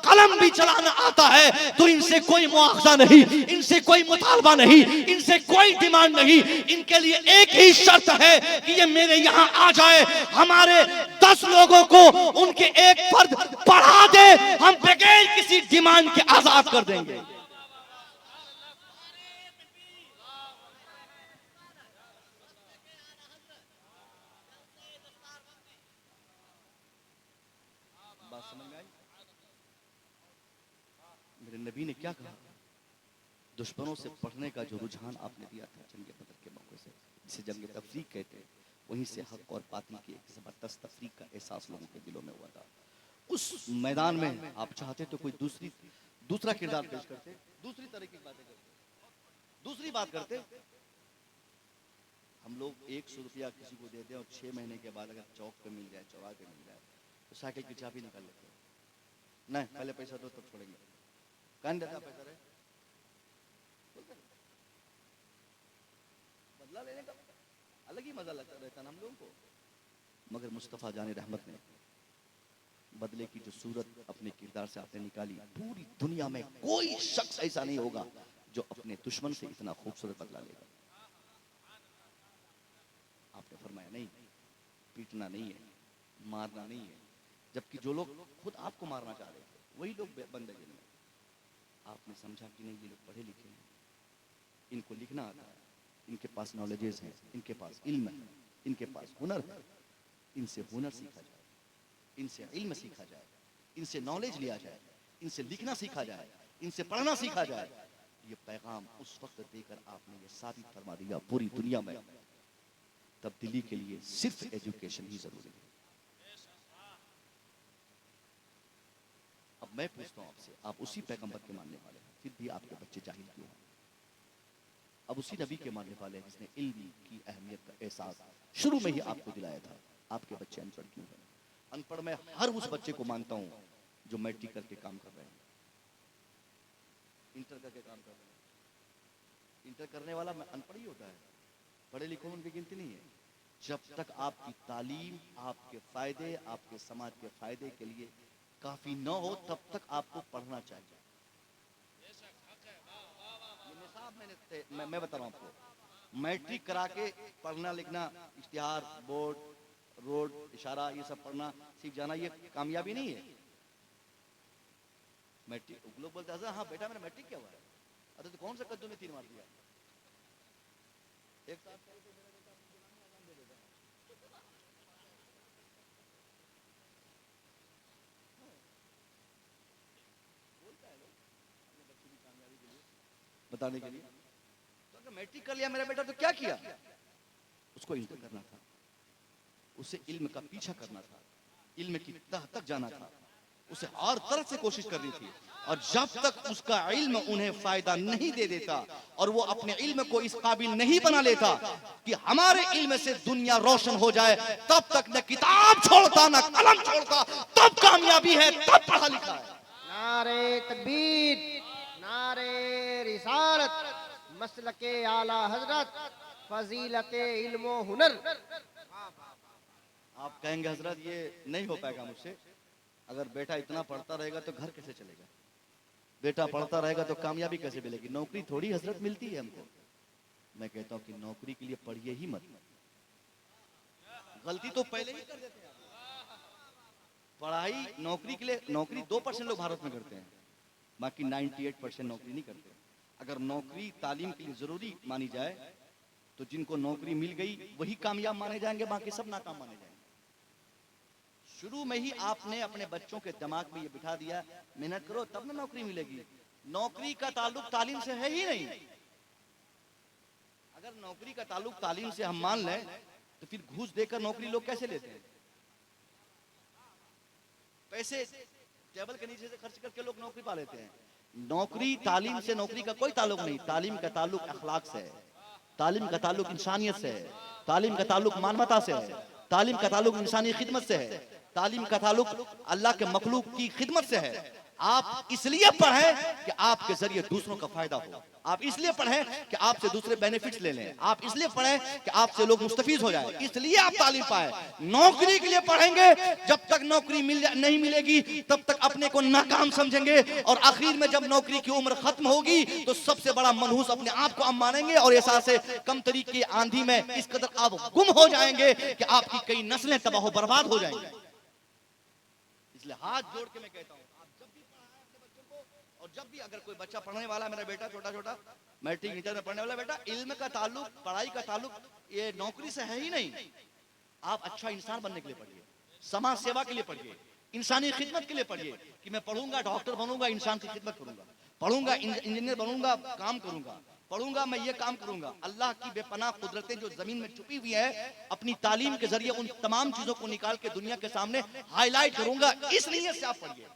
S1: कलम भी चलाना आता है तो इनसे कोई मुआवजा नहीं, इनसे कोई मुतालबा नहीं, इनसे कोई डिमांड नहीं, इनके लिए एक ही शर्त है कि ये मेरे यहाँ आ जाए, हमारे 10 लोगों को उनके एक फर्द पढ़ा दे, हम बगैर किसी डिमांड के आजाद कर देंगे। बात समझ में आई? मेरे नबी ने क्या कहा? दुश्मनों से पढ़ने का जो रुझान आपने दिया था जंग बदर के मौके से, जिसे जंग तफरीक कहते हैं, वहीं से हक और बातिल की एक जबरदस्त तफरीक का एहसास लोगों के दिलों में हुआ था। उस मैदान में आप चाहते तो कोई दूसरा किरदार पेश करते, दूसरी तरह की बातें करते, दूसरी बात करते। हम लोग 100 रुपया किसी को दे दें और 6 महीने के बाद अगर चौक पे मिल जाए, चौराहे पे मिल जाए, तो साइकिल की चाबी निकाल लेते हैं। नहीं, पहले पैसा दो तब छोड़ेंगे। कौन देता पैसा रे? बदला लेने का अलग ही मजा लगता रहता ना हम लोगों को। मगर मुस्तफा जाने रहमत ने बदले की जो सूरत अपने किरदार से आपने निकाली, पूरी दुनिया में कोई शख्स ऐसा नहीं होगा जो अपने दुश्मन से इतना खूबसूरत बदला लेगा। आपने फरमाया नहीं, पीटना नहीं है, मारना नहीं है, जबकि जो लोग खुद आपको मारना चाह रहे थे वही लोग बंदे जेल में। आपने समझा कि नहीं, ये लोग पढ़े लिखे हैं, इनको लिखना आता है, इनके पास नॉलेजेस हैं, इनके पास इल्म है, इनके पास हुनर है, इनसे हुनर सीखा जाए, इनसे इल्म सीखा जाए, इनसे नॉलेज लिया जाए, इनसे लिखना सीखा जाए, इनसे पढ़ना सीखा जाए। ये पैगाम उस वक्त देकर आपने ये साबित फरमा दिया पूरी दुनिया में तब्दीली के लिए सिर्फ एजुकेशन ही जरूरी है। अब मैं पूछता हूं आपसे, आप उसी पैगंबर के मानने वाले हैं, फिर भी आपके बच्चे जाहिल क्यों हैं? अब उसी नबी के मानने वाले हैं जिसने इल्म की अहमियत का एहसास शुरू में ही आपको दिलाया था, आपके बच्चे अनपढ़ क्यों हैं? अनपढ़ मैं हर उस बच्चे को मानता हूं जो मैट्रिक करके काम कर रहे हैं, इंटर करके काम कर रहे हैं। इंटर करने वाला अनपढ़ ही होता है, पढ़े लिखे उनकी गिनती नहीं है। जब तक आपकी तालीम आपके फायदे, आपके समाज के फायदे के लिए काफी न हो, तब तक आपको पढ़ना चाहिए। मैं बता रहा हूं आपको, मैट्रिक करा के पढ़ना लिखना, इश्तिहार, बोर्ड, रोड, इशारा, ये सब पढ़ना सीख जाना ये कामयाबी नहीं है। मैट्रिक लोग बोलते हैं हाँ बेटा मेरा मैट्रिक क्या हुआ है, अरे तो कौन सा कद्दू ने तीर मार दिया? एक साथ बताने के लिए, तो अगर मैट्रिक कर लिया मेरा बेटा तो क्या किया? उसको इंटर करना था, उसे इल्म का पीछा करना था, इल्म की तह तक जाना था, उसे हर तरह से कोशिश करनी थी। और जब तक उसका इल्म उन्हें फायदा नहीं दे देता और वो अपने इल्म को इस काबिल नहीं बना लेता कि हमारे इल्म से दुनिया रोशन हो जाए, तब तक न किताब छोड़ता न कलम छोड़ता। तब कामयाबी है, तब पढ़ा लिखा है।
S2: नारे तकबीर, नारे रिसालत, मसलके आला हजरत, फजीलते इल्म व हुनर।
S1: आप कहेंगे हजरत ये नहीं हो पाएगा मुझसे, अगर बेटा इतना पढ़ता रहेगा तो घर कैसे चलेगा? बेटा पढ़ता रहेगा तो कामयाबी कैसे मिलेगी? नौकरी थोड़ी हजरत मिलती है हमको। मैं कहता हूं कि नौकरी के लिए पढ़िए ही मत, गलती तो पहले ही कर देते हैं। पढ़ाई नौकरी के लिए, नौकरी 2% लोग भारत में करते हैं, बाकी 98% नौकरी नहीं करते। अगर नौकरी तालीम के लिए जरूरी मानी जाए तो जिनको नौकरी मिल गई वही कामयाब माने जाएंगे, बाकी सब नाकाम माने जाएंगे। शुरू में ही आपने अपने बच्चों के दिमाग में ये बिठा दिया मेहनत करो तब ना नौकरी मिलेगी। नौकरी का ताल्लुक तालीम से है ही नहीं। अगर नौकरी का ताल्लुक तालीम से हम मान लें तो फिर घूस देकर नौकरी लोग कैसे लेते हैं? पैसे टेबल के नीचे से खर्च करके लोग नौकरी पा लेते हैं। नौकरी तालीम से नौकरी का कोई ताल्लुक नहीं। तालीम का ताल्लुक अखलाक से है, तालीम का ताल्लुक इंसानियत से है, तालीम का ताल्लुक मानवता से है, तालीम का ताल्लुक इंसानी खिदमत से है, तालीम का ताल्लुक अल्लाह के मखलूक की खिदमत से है। आप इसलिए पढ़ें कि आपके जरिए दूसरों का फायदा हो, आप इसलिए पढ़ें कि आपसे दूसरे बेनिफिट्स ले लें, आप इसलिए पढ़ें कि आपसे लोग मुस्तफीज हो जाए, इसलिए आप तालीम पाए। नौकरी के लिए पढ़ेंगे, जब तक नौकरी नहीं मिलेगी तब तक अपने को नाकाम समझेंगे, और आखिर में जब नौकरी की उम्र खत्म होगी तो सबसे बड़ा मनहूस अपने आप को आप मानेंगे, और एहसास से कम तरीके की आंधी में इस कदर आप गुम हो जाएंगे कि आपकी कई नस्लें तबाह बर्बाद हो जाएंगी। इसलिए हाथ जोड़ के मैं कहता हूं, और जब भी अगर कोई बच्चा पढ़ने वाला, मेरा बेटा छोटा छोटा मैट्रिक इंटर में पढ़ने वाला बेटा, इल्म का ताल्लुक, पढ़ाई का ताल्लुक ये नौकरी से है ही नहीं। आप अच्छा इंसान बनने के लिए पढ़िए, समाज सेवा के लिए पढ़िए, इंसानी खिदमत के लिए पढ़िए कि मैं पढ़ूंगा डॉक्टर बनूंगा, इंसान की खिदमत करूंगा, पढ़ूंगा इंजीनियर बनूंगा, काम करूंगा, पढ़ूंगा मैं ये काम करूंगा। अल्लाह की बेपनाह कुदरतें जो जमीन में छुपी हुई है, अपनी तालीम के जरिए उन तमाम चीजों को निकाल के दुनिया के सामने हाईलाइट करूंगा, इस नीयत से आप पढ़िए।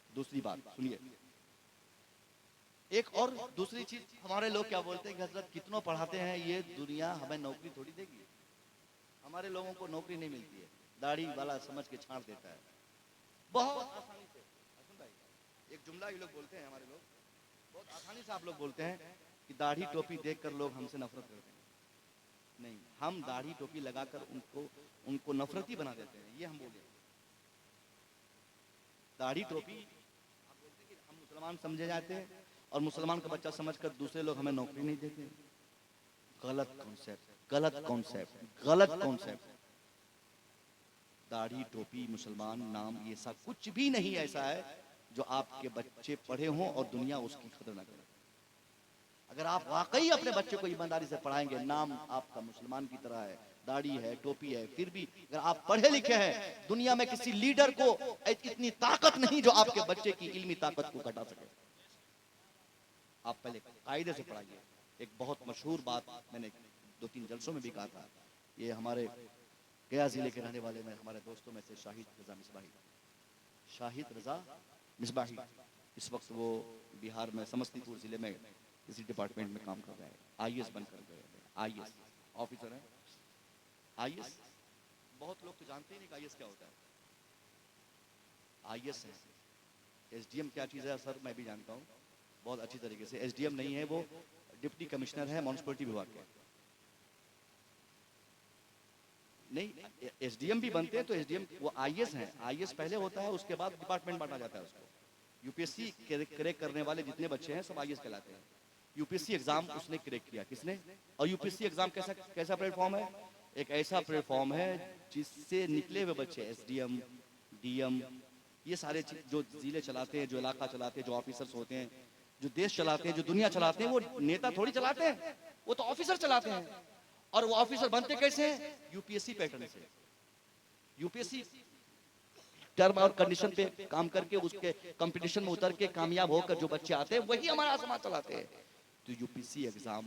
S1: दूसरी बात सुनिए, एक और दूसरी चीज, हमारे लोग क्या बोलते हैं कि हजरत कितनों पढ़ाते हैं, ये दुनिया हमें नौकरी थोड़ी देगी। हमारे लोगों को नौकरी नहीं मिलती है, दाढ़ी वाला समझ के छांट देता है बहुत आसानी से। एक जुमला ये लोग बोलते हैं, हमारे लोग बहुत आसानी से आप लोग बोलते हैं कि दाढ़ी टोपी देखकर लोग हमसे नफरत करते हैं। नहीं, हम दाढ़ी टोपी लगाकर उनको नफरती बना देते हैं, ये हम बोले। दाढ़ी टोपी आप बोलते हैं कि हम मुसलमान समझे जाते हैं, और मुसलमान का बच्चा समझकर दूसरे लोग हमें नौकरी नहीं देते। गलत कॉन्सेप्ट, गलत कॉन्सेप्ट, गलत कॉन्सेप्ट। दाढ़ी टोपी मुसलमान नाम ये सब कुछ भी नहीं ऐसा है जो आपके बच्चे पढ़े हों और दुनिया उसकी कदर न करे। अगर आप वाकई अपने बच्चे को ईमानदारी से पढ़ाएंगे, नाम आपका मुसलमान की तरह है, दाढ़ी है, टोपी है, फिर भी अगर आप पढ़े लिखे हैं, दुनिया में किसी लीडर को इतनी ताकत नहीं जो आपके बच्चे की इल्मी ताकत को घटा सके। आप पहले कायदे से पढ़ाइए। एक बहुत मशहूर बात मैंने 2-3 जलसों में भी कहा था, ये हमारे गया जिले के रहने वाले में हमारे दोस्तों में से शाहिद रजा मिसबाही, इस वक्त वो बिहार में समस्तीपुर जिले में किसी डिपार्टमेंट में काम कर रहे हैं, आईएएस बनकर गए, आईएएस ऑफिसर है। आईएएस बहुत लोग तो जानते ही नहीं कि आईएएस क्या होता है। आईएएस है, एसडीएम क्या चीज़ है सर, मैं भी जानता हूँ बहुत अच्छी तरीके से। एसडीएम नहीं है, वो डिप्टी कमिश्नर है म्युनिसिपैलिटी विभाग के। नहीं, एसडीएम भी बनते हैं तो एसडीएम वो आईएएस हैं। आईएएस पहले होता है, उसके बाद डिपार्टमेंट बांटा जाता है उसको। यूपीएससी क्रैक करने वाले जितने बच्चे हैं सब आईएएस कहलाते हैं। यूपीएससी एग्जाम उसने क्रैक किया, किसने? और यूपीएससी एग्जाम कैसा प्लेटफॉर्म है? एक ऐसा प्लेटफॉर्म है जिससे निकले हुए बच्चे एसडीएम, डीएम, ये सारे जो जिले चलाते हैं, जो इलाका चलाते हैं, जो ऑफिसर्स होते हैं, जो देश चलाते हैं, जो दुनिया चलाते हैं, वो नेता थोड़ी चलाते हैं, वो तो ऑफिसर चलाते हैं। और वो ऑफिसर बनते कैसे हैं? यूपीएससी पैटर्न से। यूपीएससी टर्म और कंडीशन पे काम करके उसके कंपटीशन में उतर के कामयाब होकर जो बच्चे आते हैं वही हमारा समाज चलाते हैं। तो यूपीएससी एग्जाम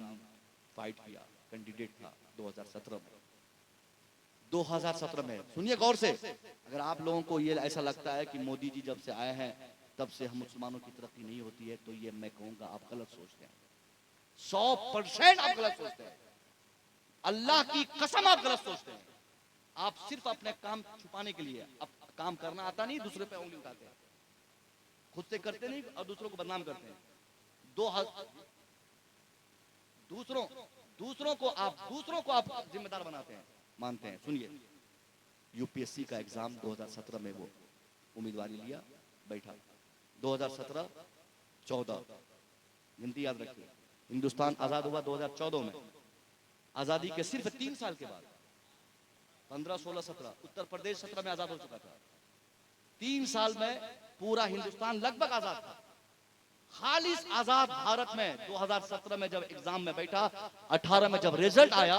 S1: फाइट किया, कैंडिडेट था 2017 में। 2017 में सुनिए गौर से, अगर आप लोगों को ये ऐसा लगता है कि मोदी जी जब से आए हैं तब से हम मुसलमानों की तरक्की नहीं होती है, तो ये मैं कहूंगा आप गलत सोचते हैं। 100% आप गलत सोचते हैं। अल्लाह की कसम आप गलत सोचते हैं। आप सिर्फ अपने काम छुपाने के लिए, अब काम करना आता नहीं, दूसरे पे उंगली उठाते हैं, खुद से करते नहीं और दूसरों को बदनाम करते हैं। दूसरों को आप जिम्मेदार बनाते हैं, मानते हैं। सुनिए, यूपीएससी का एग्जाम 2017 में वो उम्मीदवारी लिया, बैठा। 2017-14 गिनती याद रखिए। हिंदुस्तान आजाद हुआ 2014 में। आजादी के सिर्फ 3 साल के बाद 15, 16, 17 उत्तर प्रदेश 17 में आजाद हो चुका था। 3 साल में पूरा हिंदुस्तान लगभग आजाद था। खालिस आजाद भारत में 2017 में जब एग्जाम में बैठा, 18 में जब रिजल्ट आया,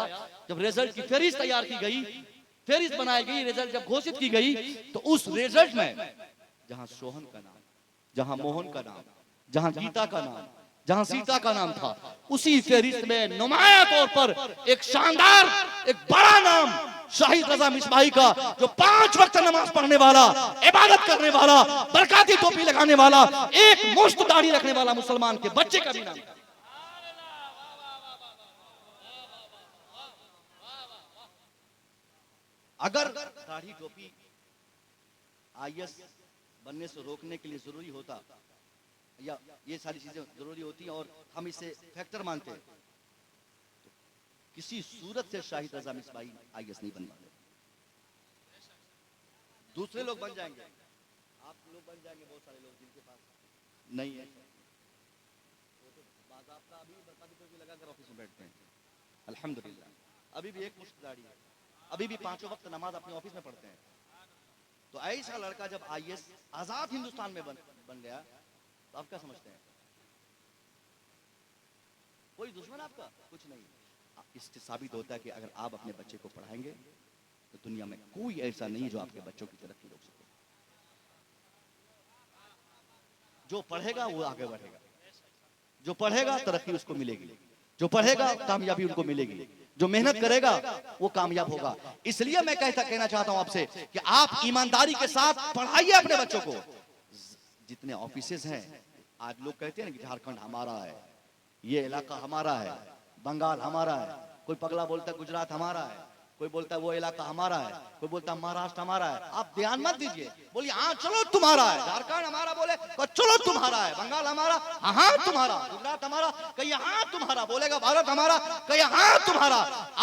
S1: जब रिजल्ट की फेरिस्त तैयार की गई, फेरिस्त बनाई गई, रिजल्ट जब घोषित की गई, तो उस रिजल्ट में जहां सोहन का नाम, जहां मोहन का नाम, जहां गीता का नाम, जहां सीता का नाम था, उसी फेरिस्त में नुमाया तौर पर एक शानदार, एक बड़ा नाम शाहिद रजा मिसबाही का, जो 5 वक्त नमाज पढ़ने वाला, इबादत करने वाला, बरकाती टोपी लगाने वाला, एक मुश्त दाढ़ी रखने वाला मुसलमान के बच्चे का भी नाम था। अगर दाढ़ी टोपी आईएएस बनने से रोकने के लिए जरूरी होता, या ये सारी चीजें जरूरी होती हैं और हम इसे फैक्टर मानते हैं, तो किसी सूरत से शाहिद रजा मिसबाही आईएएस नहीं बन पाते। दूसरे लोग बन जाएंगे, आप लोग बन जाएंगे, बहुत सारे लोग जिनके पास नहीं है, वो तो बाज़ाब्ता अभी बरकाती टोपी लगाकर ऑफिस में बैठते हैं, अल्हम्दुलिल्लाह, अभी भी एक मुश्त दाढ़ी है, अभी भी 5 वक्त नमाज अपने ऑफिस में पढ़ते हैं। तो ऐसा लड़का जब आईएएस आजाद हिंदुस्तान में बन गया, तो आप क्या समझते हैं? कोई दुश्मन आपका? कुछ नहीं। इससे साबित होता है कि अगर आप अपने बच्चे को पढ़ाएंगे तो दुनिया में कोई ऐसा नहीं जो आपके बच्चों की तरक्की रोक सके। जो पढ़ेगा वो आगे बढ़ेगा, जो पढ़ेगा तरक्की उसको मिलेगी, जो पढ़ेगा कामयाबी उनको मिलेगी, जो मेहनत करेगा वो कामयाब होगा। इसलिए मैं कहना चाहता हूं आपसे कि आप ईमानदारी के साथ पढ़ाइए अपने बच्चों को। जितने ऑफिसेज हैं, आज लोग कहते हैं ना कि झारखंड हमारा है, ये इलाका हमारा है, बंगाल हमारा है, कोई पगला बोलता है गुजरात हमारा है, कोई बोलता है वो इलाका हमारा है, कोई बोलता है महाराष्ट्र हमारा है। आप ध्यान मत दीजिए, बोलिए हाँ चलो तुम्हारा है, झारखंड हमारा बोले तो चलो तुम्हारा है, बंगाल हमारा, हाँ तुम्हारा, गुजरात हमारा, कहीं हाँ तुम्हारा, बोलेगा भारत हमारा, कहीं हाँ तुम्हारा।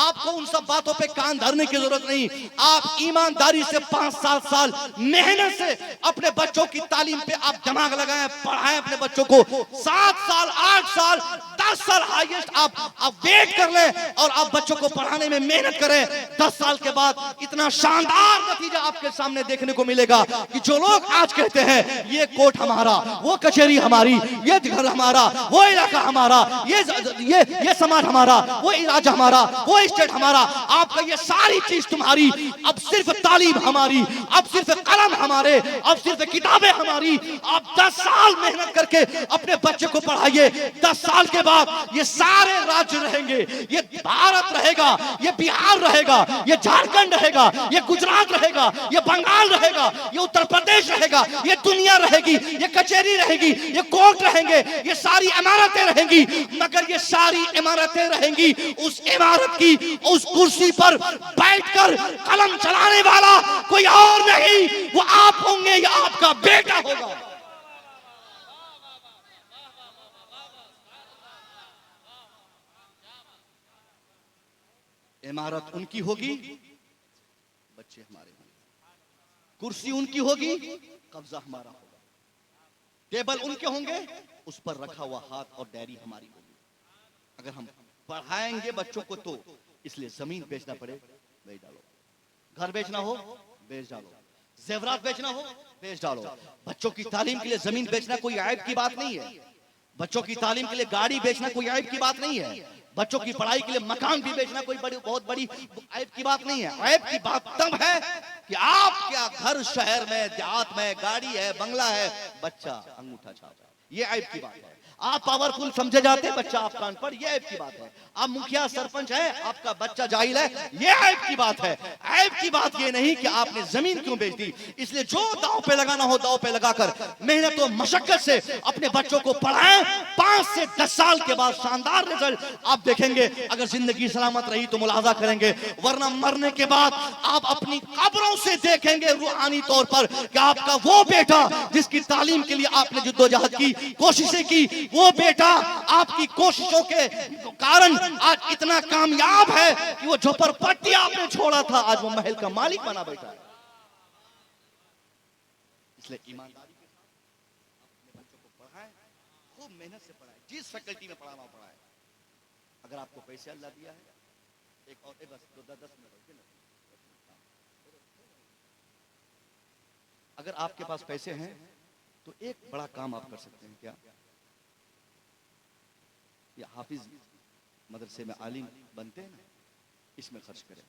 S1: आपको उन सब बातों पे कान धरने की जरूरत नहीं। आप ईमानदारी से 5-7 साल मेहनत से अपने बच्चों की तालीम पे आप दिमाग लगाएं, पढ़ाएं अपने बच्चों को। 7 साल, 8 साल, 10 साल हाईएस्ट आप वेट कर लें और आप बच्चों को पढ़ाने में मेहनत करें। 10 साल के बाद इतना शानदार नतीजा आपके सामने देखने को मिलेगा कि जो लोग आज कहते हैं ये कोर्ट हमारा, वो कचहरी हमारी, ये घर हमारा, वो इलाका हमारा, ये समाज हमारा, वो इलाज हमारा, वो स्टेट हमारा, आपका ये सारी चीज तुम्हारी, अब सिर्फ तालीम हमारी, अब सिर्फ कलम हमारे, अब सिर्फ किताबें हमारी। आप 10 साल मेहनत करके अपने बच्चे को पढ़ाइए। 10 साल के बाद ये सारे राज्य रहेंगे, ये भारत रहेगा, ये बिहार रहेगा, ये झारखंड रहेगा, ये गुजरात रहेगा, ये बंगाल रहेगा, ये उत्तर प्रदेश रहेगा, ये दुनिया रहेगी, ये कचहरी रहेगी, ये कोर्ट रहेंगे, ये सारी इमारतें रहेंगी। मगर ये सारी इमारतें रहेंगी उस इमारत की उस कुर्सी पर बैठकर कलम चलाने वाला कोई और नहीं, वो आप होंगे या आपका बेटा होगा। इमारत उनकी होगी, बच्चे हमारे होंगे, कुर्सी उनकी होगी, कब्जा हमारा होगा, टेबल उनके होंगे, उस पर रखा हुआ हाथ और डायरी हमारी होगी। अगर हम पढ़ाएंगे बच्चों को तो इसलिए जमीन बेचना पड़े बेच डालो, घर बेचना हो बेच डालो, जेवरात बेचना हो बेच डालो। बच्चों की तालीम के लिए जमीन बेचना कोई ऐब की बात नहीं है, बच्चों की तालीम के लिए गाड़ी बेचना कोई ऐब की बात नहीं है, बच्चों की पढ़ाई के लिए मकान भी बेचना कोई बहुत बड़ी ऐब की बात नहीं है। ऐब की बात तब है कि आप क्या घर शहर में देहात में गाड़ी है, बंगला है, बच्चा अंगूठा छाप, ये ऐब की बात है। आप पावरफुल समझे जाते हैं, बच्चा आपका अनपढ़, ये ऐब की बात है। आप मुखिया सरपंच है, आपका बच्चा जाहिल है, ये ऐब की बात है। ऐब की बात ये नहीं कि आपने जमीन क्यों बेच दी। इसलिए जो दांव पे लगाना हो दांव पे लगाकर मेहनत और मशक्कत से अपने बच्चों को पढ़ाएं। 5 से 10 साल के बाद शानदार रिजल्ट आप देखेंगे। अगर जिंदगी सलामत रही तो मुलाजा करेंगे, वरना मरने के बाद आप अपनी कब्रों से देखेंगे रूहानी तौर पर कि आपका वो बेटा जिसकी तालीम के लिए आपने जिद्दोजहद की, कोशिशें की, वो बेटा आपकी कोशिशों के कारण आज इतना कामयाब है कि वो झोपड़पट्टी आपने छोड़ा था, आज वो महल का मालिक बना बैठा है। इसलिए ईमानदारी के साथ अपने बच्चों को पढ़ाएं, खूब मेहनत से पढ़ाएं, जिस फैकल्टी में पढ़ाना पढ़ाएं। अगर आपको पैसे अल्लाह दिया है, एक और बस 10 मिनट, अगर आपके पास पैसे हैं तो एक बड़ा काम आप कर सकते हैं। क्या? या हाफिज मदरसे में आलिम बनते हैं ना, इसमें खर्च करें।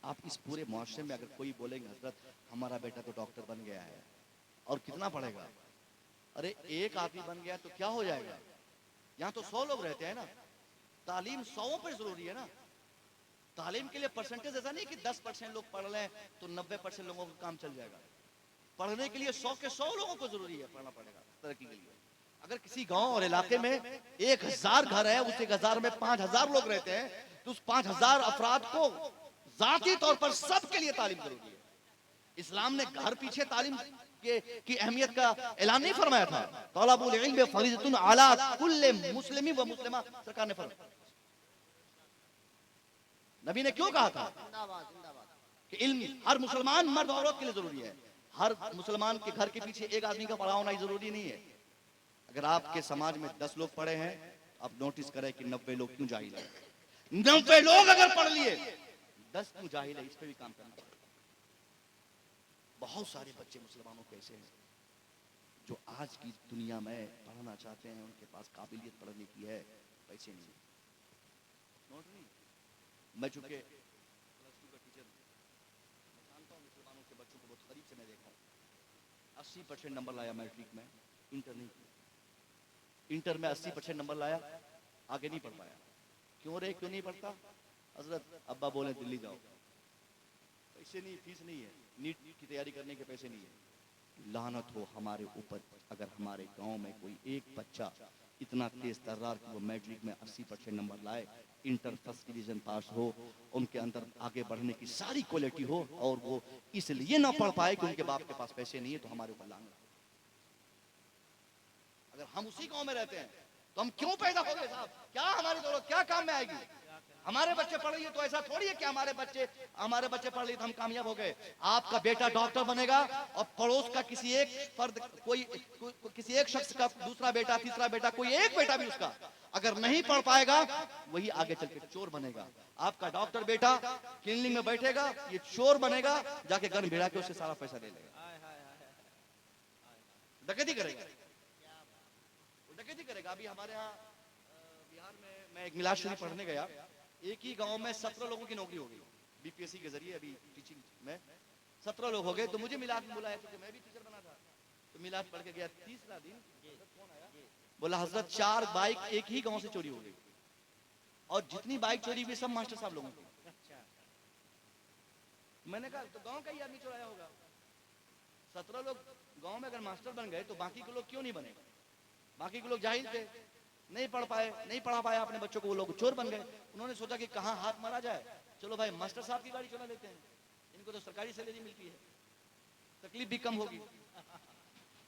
S1: आप इस पूरे मुआशरे में अगर कोई बोलेंगे हजरत हमारा बेटा तो डॉक्टर बन गया है, और कितना पढ़ेगा? अरे एक आदमी बन गया तो क्या हो जाएगा? यहाँ तो 100 लोग रहते हैं ना। तालीम 100 पर जरूरी है ना। तालीम के लिए परसेंटेज ऐसा नहीं कि 10% लोग पढ़ लें तो 90% लोगों का काम चल जाएगा। पढ़ने के लिए 100 के 100 लोगों को जरूरी है, पढ़ना पड़ेगा तरक्की के लिए। अगर किसी गांव और इलाके में 1000 घर है, उस 1000 में 5000 लोग रहते हैं, तो उस 5000 अफराद को जाती तौर पर सबके लिए तालीम जरूरी है। इस्लाम ने घर पीछे तालीम की अहमियत का ऐलान नहीं फरमाया था। तलबुल इल्म फरीज़तुन अला कुल्ले मुस्लिमी व मुस्लिमा, सरकार ने फरमाया। नबी ने क्यों कहा था कि इल्म हर मुसलमान मर्द और औरत के लिए जरूरी है। हर मुसलमान के घर के पीछे एक आदमी का पढ़ा होना ही जरूरी नहीं है। अगर आपके समाज में 10 लोग पढ़े हैं, आप नोटिस करें कि 90 लोग क्यों जाहिल है। 90 लोग अगर पढ़ लिए, 10 क्यों जाहिल है, इस पे भी काम करना पड़ेगा। बहुत सारे बच्चे मुसलमानों के ऐसे हैं जो आज की दुनिया में पढ़ना चाहते हैं, उनके पास काबिलियत पढ़ने की है, पैसे नहीं। नोट नहीं, मैं चूंकि प्लस 2 का टीचर हूं, मैं जानता हूं मुसलमानों के बच्चों को बहुत करीब से मैं देखा हूं। 80% नंबर लाया मैट्रिक में, इंटर नहीं किया। इंटर में 80% नंबर लाया, आगे नहीं पढ़ पाया। क्यों रे, क्यों नहीं पढ़ता? हजरत अब्बा बोले दिल्ली जाओ, पैसे नहीं, फीस नहीं है, नीट की तैयारी करने के पैसे नहीं है। लानत हो हमारे ऊपर अगर हमारे गांव में कोई एक बच्चा इतना तेज तर्रार कि वो मैट्रिक में 80% नंबर लाए, इंटर फर्स्ट डिवीजन पास हो, उनके अंदर आगे बढ़ने की सारी क्वालिटी हो, और वो इसलिए ना पढ़ पाए कि उनके बाप के पास पैसे नहीं है, तो हमारे ऊपर लानत। अगर हम उसी गांव में रहते हैं तो हम क्यों पैदा हो गए साहब? क्या हमारी दौलत क्या काम में आएगी? हमारे बच्चे पढ़ लिए तो ऐसा थोड़ी है कि हमारे बच्चे पढ़ लिए तो हम कामयाब हो गए। आपका बेटा डॉक्टर बनेगा और पड़ोस का किसी एक फर्द किसी एक शख्स का दूसरा बेटा, तीसरा बेटा, कोई एक बेटा भी उसका अगर नहीं पढ़ पाएगा, वही आगे चल के चोर बनेगा। आपका डॉक्टर बेटा क्लिनिक में बैठेगा, ये चोर बनेगा, जाके गन भिड़ा के उससे सारा पैसा ले लेगा, डकैती करेगा। डकैती करेगा। अभी हमारे यहाँ बिहार में मैं एक मिलाद शरीफ पढ़ने गया, एक ही गांव में 17 लोगों की नौकरी हो गई बीपीएससी के जरिए। अभी टीचिंग में 17 लोग हो गए, तो मुझे मिलाद में बुलाया क्योंकि मैं भी टीचर बना था। तो मिलाद पढ़ के गया, तीसरा दिन फोन आया, बोला हजरत 4 बाइक एक ही गांव से चोरी हो गई, और जितनी बाइक चोरी हुई सब मास्टर साहब लोगों की। मैंने कहा तो गांव का ही आदमी चुराया होगा। 17 लोग गांव में अगर मास्टर बन गए तो बाकी के लोग क्यों नहीं बने? बाकी के लोग जाहिल थे, नहीं पढ़ पाए, नहीं पढ़ा पाया अपने बच्चों को, वो लोग चोर बन गए। उन्होंने सोचा कि कहाँ हाथ मारा जाए, चलो भाई मास्टर साहब की गाड़ी चुरा लेते हैं, इनको तो सरकारी सैलरी मिलती है, तकलीफ भी कम होगी।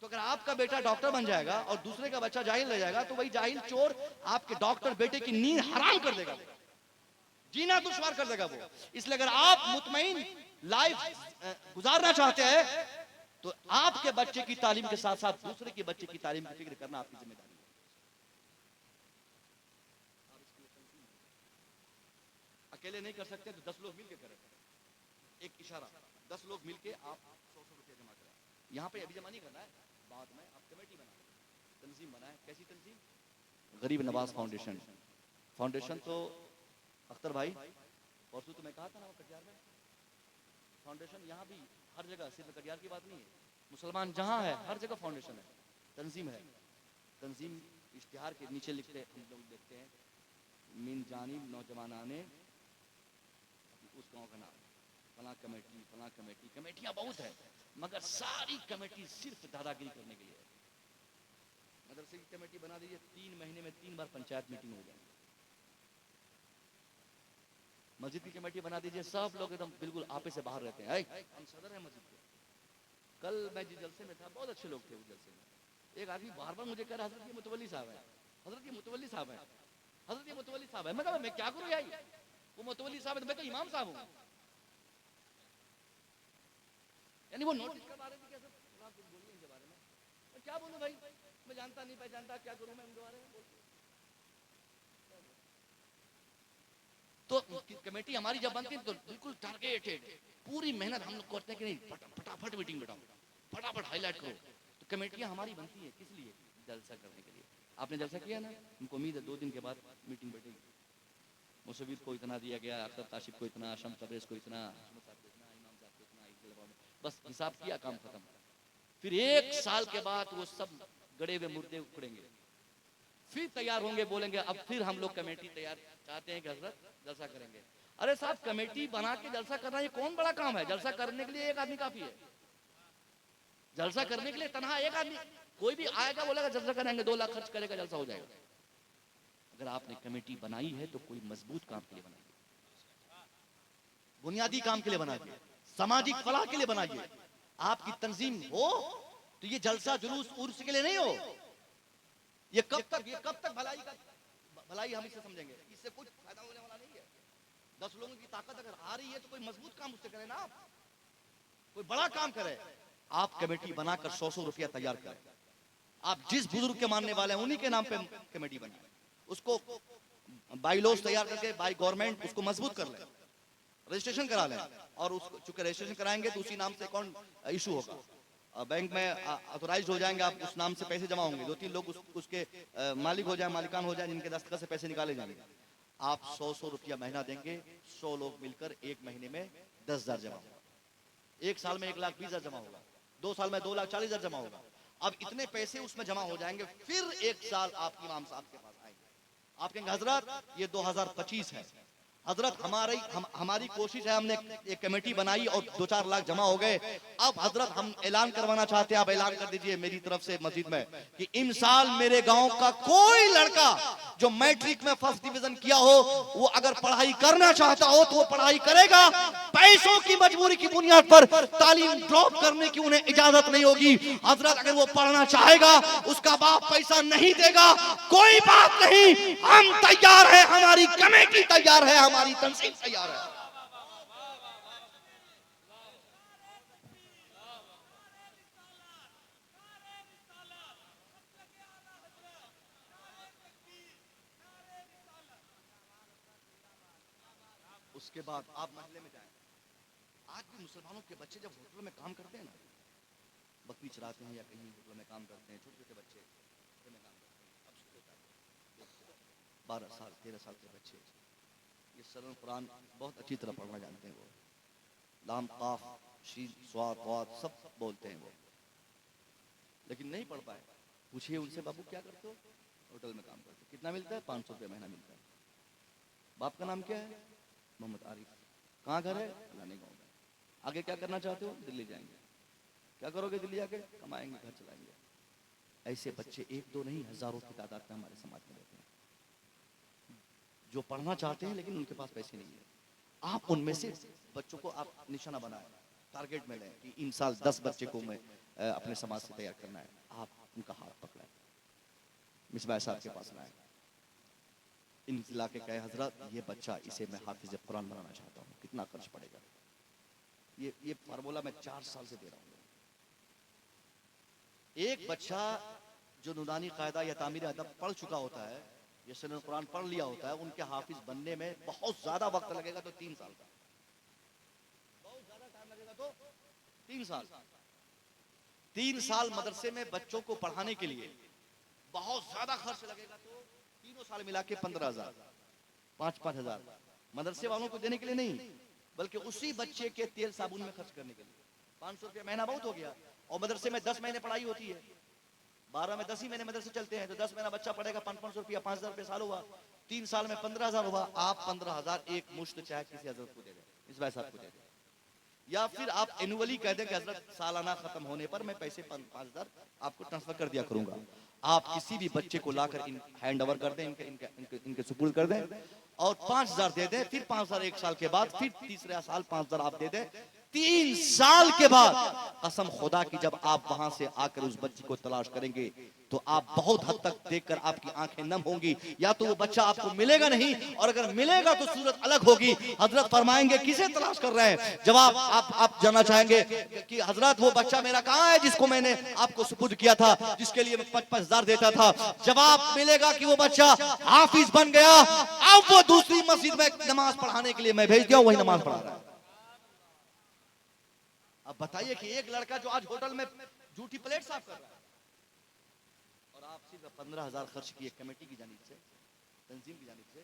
S1: तो अगर आपका बेटा डॉक्टर बन जाएगा और दूसरे का बच्चा जाहिल रह जाएगा, तो वही जाहिल चोर आपके डॉक्टर बेटे की नींद हराम कर देगा, जीना दुश्वार कर देगा वो। इसलिए अगर आप मुतमईन लाइफ गुजारना चाहते हैं तो आपके बच्चे की तालीम के साथ साथ दूसरे के बच्चे की तालीम की फिक्र करना आपकी जिम्मेदारी है। अकेले नहीं कर सकते तो 10 लोग मिलकर करें, एक इशारा, 10 लोग मिलकर आप 100 रुपये जमा करें। यहाँ पे अभी जमा नहीं करना है, बाद में आप कमेटी बनाए, तंजीम बनाए। कैसी तंजीम? गरीब नवाज फाउंडेशन। फाउंडेशन तो अख्तर भाई परसों तो मैं कहा था ना कटिहार में, फाउंडेशन यहाँ भी हर जगह, सिर्फ कटिहार की बात नहीं है, मुसलमान जहाँ है हर जगह फाउंडेशन है, तंजीम है। तंजीम इश्तिहार के नीचे लिखते हम लोग देखते हैं, मिन जानिब नौजवाना ने उस गांव का नाम, फला कमेटी, फला कमेटी। कमेटियां बहुत है मगर सारी कमेटी सिर्फ दादागिरी करने के लिए है। मदरसे की कमेटी बना दीजिए, 3 महीने में 3 बार पंचायत मीटिंग हो जाएगी। मस्जिद की कमेटी बना दीजिए, सब लोग एकदम बिल्कुल आपे से बाहर रहते हैं, हम सदर है मस्जिद के। कल मैं जिस जलसे में था बहुत अच्छे लोग थे उस जलसे में, एक आदमी बार बार मुझे कह रहा हजरत ये मुतवल्ली साहब है, हजरत ये मुतवल्ली साहब है, हजरत ये मुतवल्ली साहब है। मैं कहा मैं क्या करूं यार, वो मुतवल्ली साहब है, मैं तो इमाम साहब हूं। यानी वो नोटिस करवा रहे थे कि सर कुछ बोलिए इनके बारे में। मैं क्या बोलूं भाई, मैं जानता नहीं पहचानता, क्या करूं मैं उनके बारे में? तो कमेटी हमारी जब बनती है तो बिल्कुल टारगेटेड, पूरी मेहनत हम लोग करते हैं कि नहीं फटाफट मीटिंग बैठाओ, फटाफट हाईलाइट करो। तो कमेटियां हमारी बनती है किस लिए? जलसा करने के लिए। आपने जलसा किया ना, उनको उम्मीद है 2 दिन के बाद मीटिंग बैठेगी, मुसविर को इतना दिया गया, अख्तर काशिफ को इतना, शम तबरेज को इतना, अहमद साहब को इतना, इमाम साहब को इतना, बस हिसाब किया, काम खत्म। फिर 1 साल के बाद वो सब गड़े हुए मुर्दे उखड़ेंगे, फिर तैयार होंगे, बोलेंगे अब फिर हम लोग कमेटी तैयार चाहते हैं कि हजरत जलसा करेंगे। अरे साहब, कमेटी बना के जलसा करना ये कौन बड़ा काम है? जलसा करने के लिए एक आदमी काफी है। जलसा करने के लिए तनहा एक आदमी, कोई भी आएगा बोलेगा जलसा करेंगे, 2 लाख खर्च करेगा, जलसा हो जाएगा। अगर आपने कमेटी बनाई है तो कोई मजबूत काम के लिए बनाइए, बुनियादी काम के लिए बनाइए, सामाजिक फलाह के लिए बनाइए। आपकी तंजीम हो तो ये जलसा जुलूस उर्स के लिए नहीं हो। ये कब तक भलाई हम इसे समझेंगे? इससे कुछ फायदा होने वाला नहीं है। 10 लोगों की ताकत अगर आ रही है तो कोई मजबूत काम उससे करे ना, आप कोई बड़ा काम करे। आप कमेटी बनाकर 100 रुपया तैयार करें, आप जिस बुजुर्ग के मानने वाले हैं उन्हीं के नाम पे कमेटी बनाए, उसको बाईलॉज तैयार करके बाई गवर्नमेंट उसको मजबूत कर लें, रजिस्ट्रेशन करा लें, और उसको चूंकि रजिस्ट्रेशन कराएंगे तो उसी नाम से अकाउंट इशू होगा, बैंक में ऑथोराइज हो जाएंगे, आप उस नाम से पैसे जमा होंगे, 2-3 लोग उसके मालिक हो जाए, मालिकान हो जाए, जिनके दस्तखत से पैसे निकाले जाएंगे। आप 100 रुपया महीना देंगे, 100 लोग मिलकर 1 महीने में 10,000 जमा होगा, 1 साल में 1,20,000 जमा होगा, 2 साल में 2,40,000 जमा होगा। अब इतने पैसे उसमें जमा हो जाएंगे, फिर 1 साल आप इमाम साहब के पास आएंगे, आप कहेंगे हजरत ये 2025 है, हजरत हमारी कोशिश है, हमने एक कमेटी बनाई और 2-4 लाख जमा हो गए, अब हजरत हम ऐलान करवाना चाहते हैं, आप ऐलान कर दीजिए मेरी तरफ से मस्जिद में कि इन साल मेरे गांव का कोई लड़का जो मैट्रिक में फर्स्ट डिवीजन किया हो, वो अगर पढ़ाई करना चाहता हो तो वो पढ़ाई करेगा, पैसों की मजबूरी की बुनियाद पर तालीम ड्रॉप करने की उन्हें इजाजत नहीं होगी। हजरत अगर वो पढ़ना चाहेगा, उसका बाप पैसा नहीं देगा, कोई बात नहीं, हम तैयार है, हमारी कमेटी तैयार है, हमारी तंजीम तैयार है। उसके बाद आप महल्ले में जाएं, आज भी मुसलमानों के बच्चे जब होटल में काम करते हैं ना, बकरी चराते हैं या कहीं होटल में काम करते हैं, छोटे-छोटे बच्चे में काम करते हैं, अब स्कूल होता है, 12 साल 13 साल के बच्चे, ये सरल कुरान बहुत अच्छी तरह पढ़ना जानते हैं, वो लाम काफ शीन स्वाद वाद सब बोलते हैं वो, लेकिन नहीं पढ़ पाए। पूछिए उनसे, बाबू क्या करते हो? होटल में काम करते हो, कितना मिलता है? 500 रुपये महीना मिलता है। बाप का नाम क्या है? मोहम्मद आरिफ। कहाँ घर है? फलाने गाँव में। आगे क्या करना चाहते हो? दिल्ली जाएंगे। क्या करोगे दिल्ली आके? कमाएंगे, घर चलाएंगे। ऐसे बच्चे 1-2 नहीं, हजारों की तादाद में हमारे समाज में रहते हैं, जो पढ़ना चाहते हैं लेकिन उनके पास पैसे नहीं है। आप उनमें से बच्चों को आप निशाना बनाएं, टारगेट में लें कि इन साल 10 बच्चे को मैं अपने समाज से तैयार करना है। आप उनका हाथ पकड़ें, मिसबा साहब के पास लाएं, इन इलाके कहे हजरत ये बच्चा, इसे मैं हाफिज कुरान बनाना चाहता हूँ, कितना खर्च पड़ेगा? ये फार्मूला मैं 4 साल से दे रहा हूँ। एक बच्चा जो नूरानी कायदा या तामीर अदब पढ़ चुका होता है, ये सुन्नत कुरान पढ़ लिया होता है, उनके हाफिज बनने में बहुत ज्यादा वक्त लगेगा, तो 3 साल का, बहुत ज्यादा टाइम लगेगा तो 3 साल। 3 साल मदरसे में बच्चों को पढ़ाने के लिए बहुत ज्यादा खर्च लगेगा, तो तीनों साल मिला के 15,000, 5-5 हजार मदरसे वालों को देने के लिए नहीं, बल्कि उसी बच्चे के तेल साबुन में खर्च करने के लिए। 500 रुपया महीना बहुत हो गया, और मदरसे में 10 महीने पढ़ाई होती है, 12 में 10 ही महीने मदरसे चलते हैं, तो 10 महीना बच्चा पढ़ेगा, 500 रुपया, 5,000 रुपया साल हुआ, 3 साल में 15,000 हुआ। आप 15,000 एक मुश्त चाहे किसी हजरत को दे दें, इस भाई साहब को दे दें, या फिर आप एनुअली कह दें कि हजरत सालाना खत्म होने पर मैं पैसे 5,000 आपको ट्रांसफर कर दिया करूंगा। आप किसी भी बच्चे को लाकर हैंड ओवर कर दें, इनके सुपुर्द कर दें, और 5,000 दे दें, फिर 5,000 1 साल के बाद, फिर तीसरे साल 5,000 आप दे दें। 3 साल के बाद कसम खुदा की जब आप वहां से आकर उस बच्चे को तलाश करेंगे तो आप बहुत हद तक देखकर आपकी आंखें नम होंगी। या तो वो बच्चा आपको मिलेगा नहीं, और अगर मिलेगा तो सूरत अलग होगी। हजरत फरमाएंगे किसे तलाश कर रहे हैं? जवाब आप जानना चाहेंगे कि हजरत वो बच्चा मेरा कहाँ है जिसको मैंने आपको सुपुर्द किया था, जिसके लिए मैं 5,000 देता था। जवाब मिलेगा कि वो बच्चा हाफिज बन गया, अब वो दूसरी मस्जिद में नमाज पढ़ाने के लिए मैं भेज दिया, वही नमाज पढ़ा रहा है। अब बताइए कि एक लड़का जो आज होटल में झूठी प्लेट साफ कर रहा है, और आप सिर्फ 15,000 खर्च किए कमेटी की जानिब से, तंजीम की जानिब से,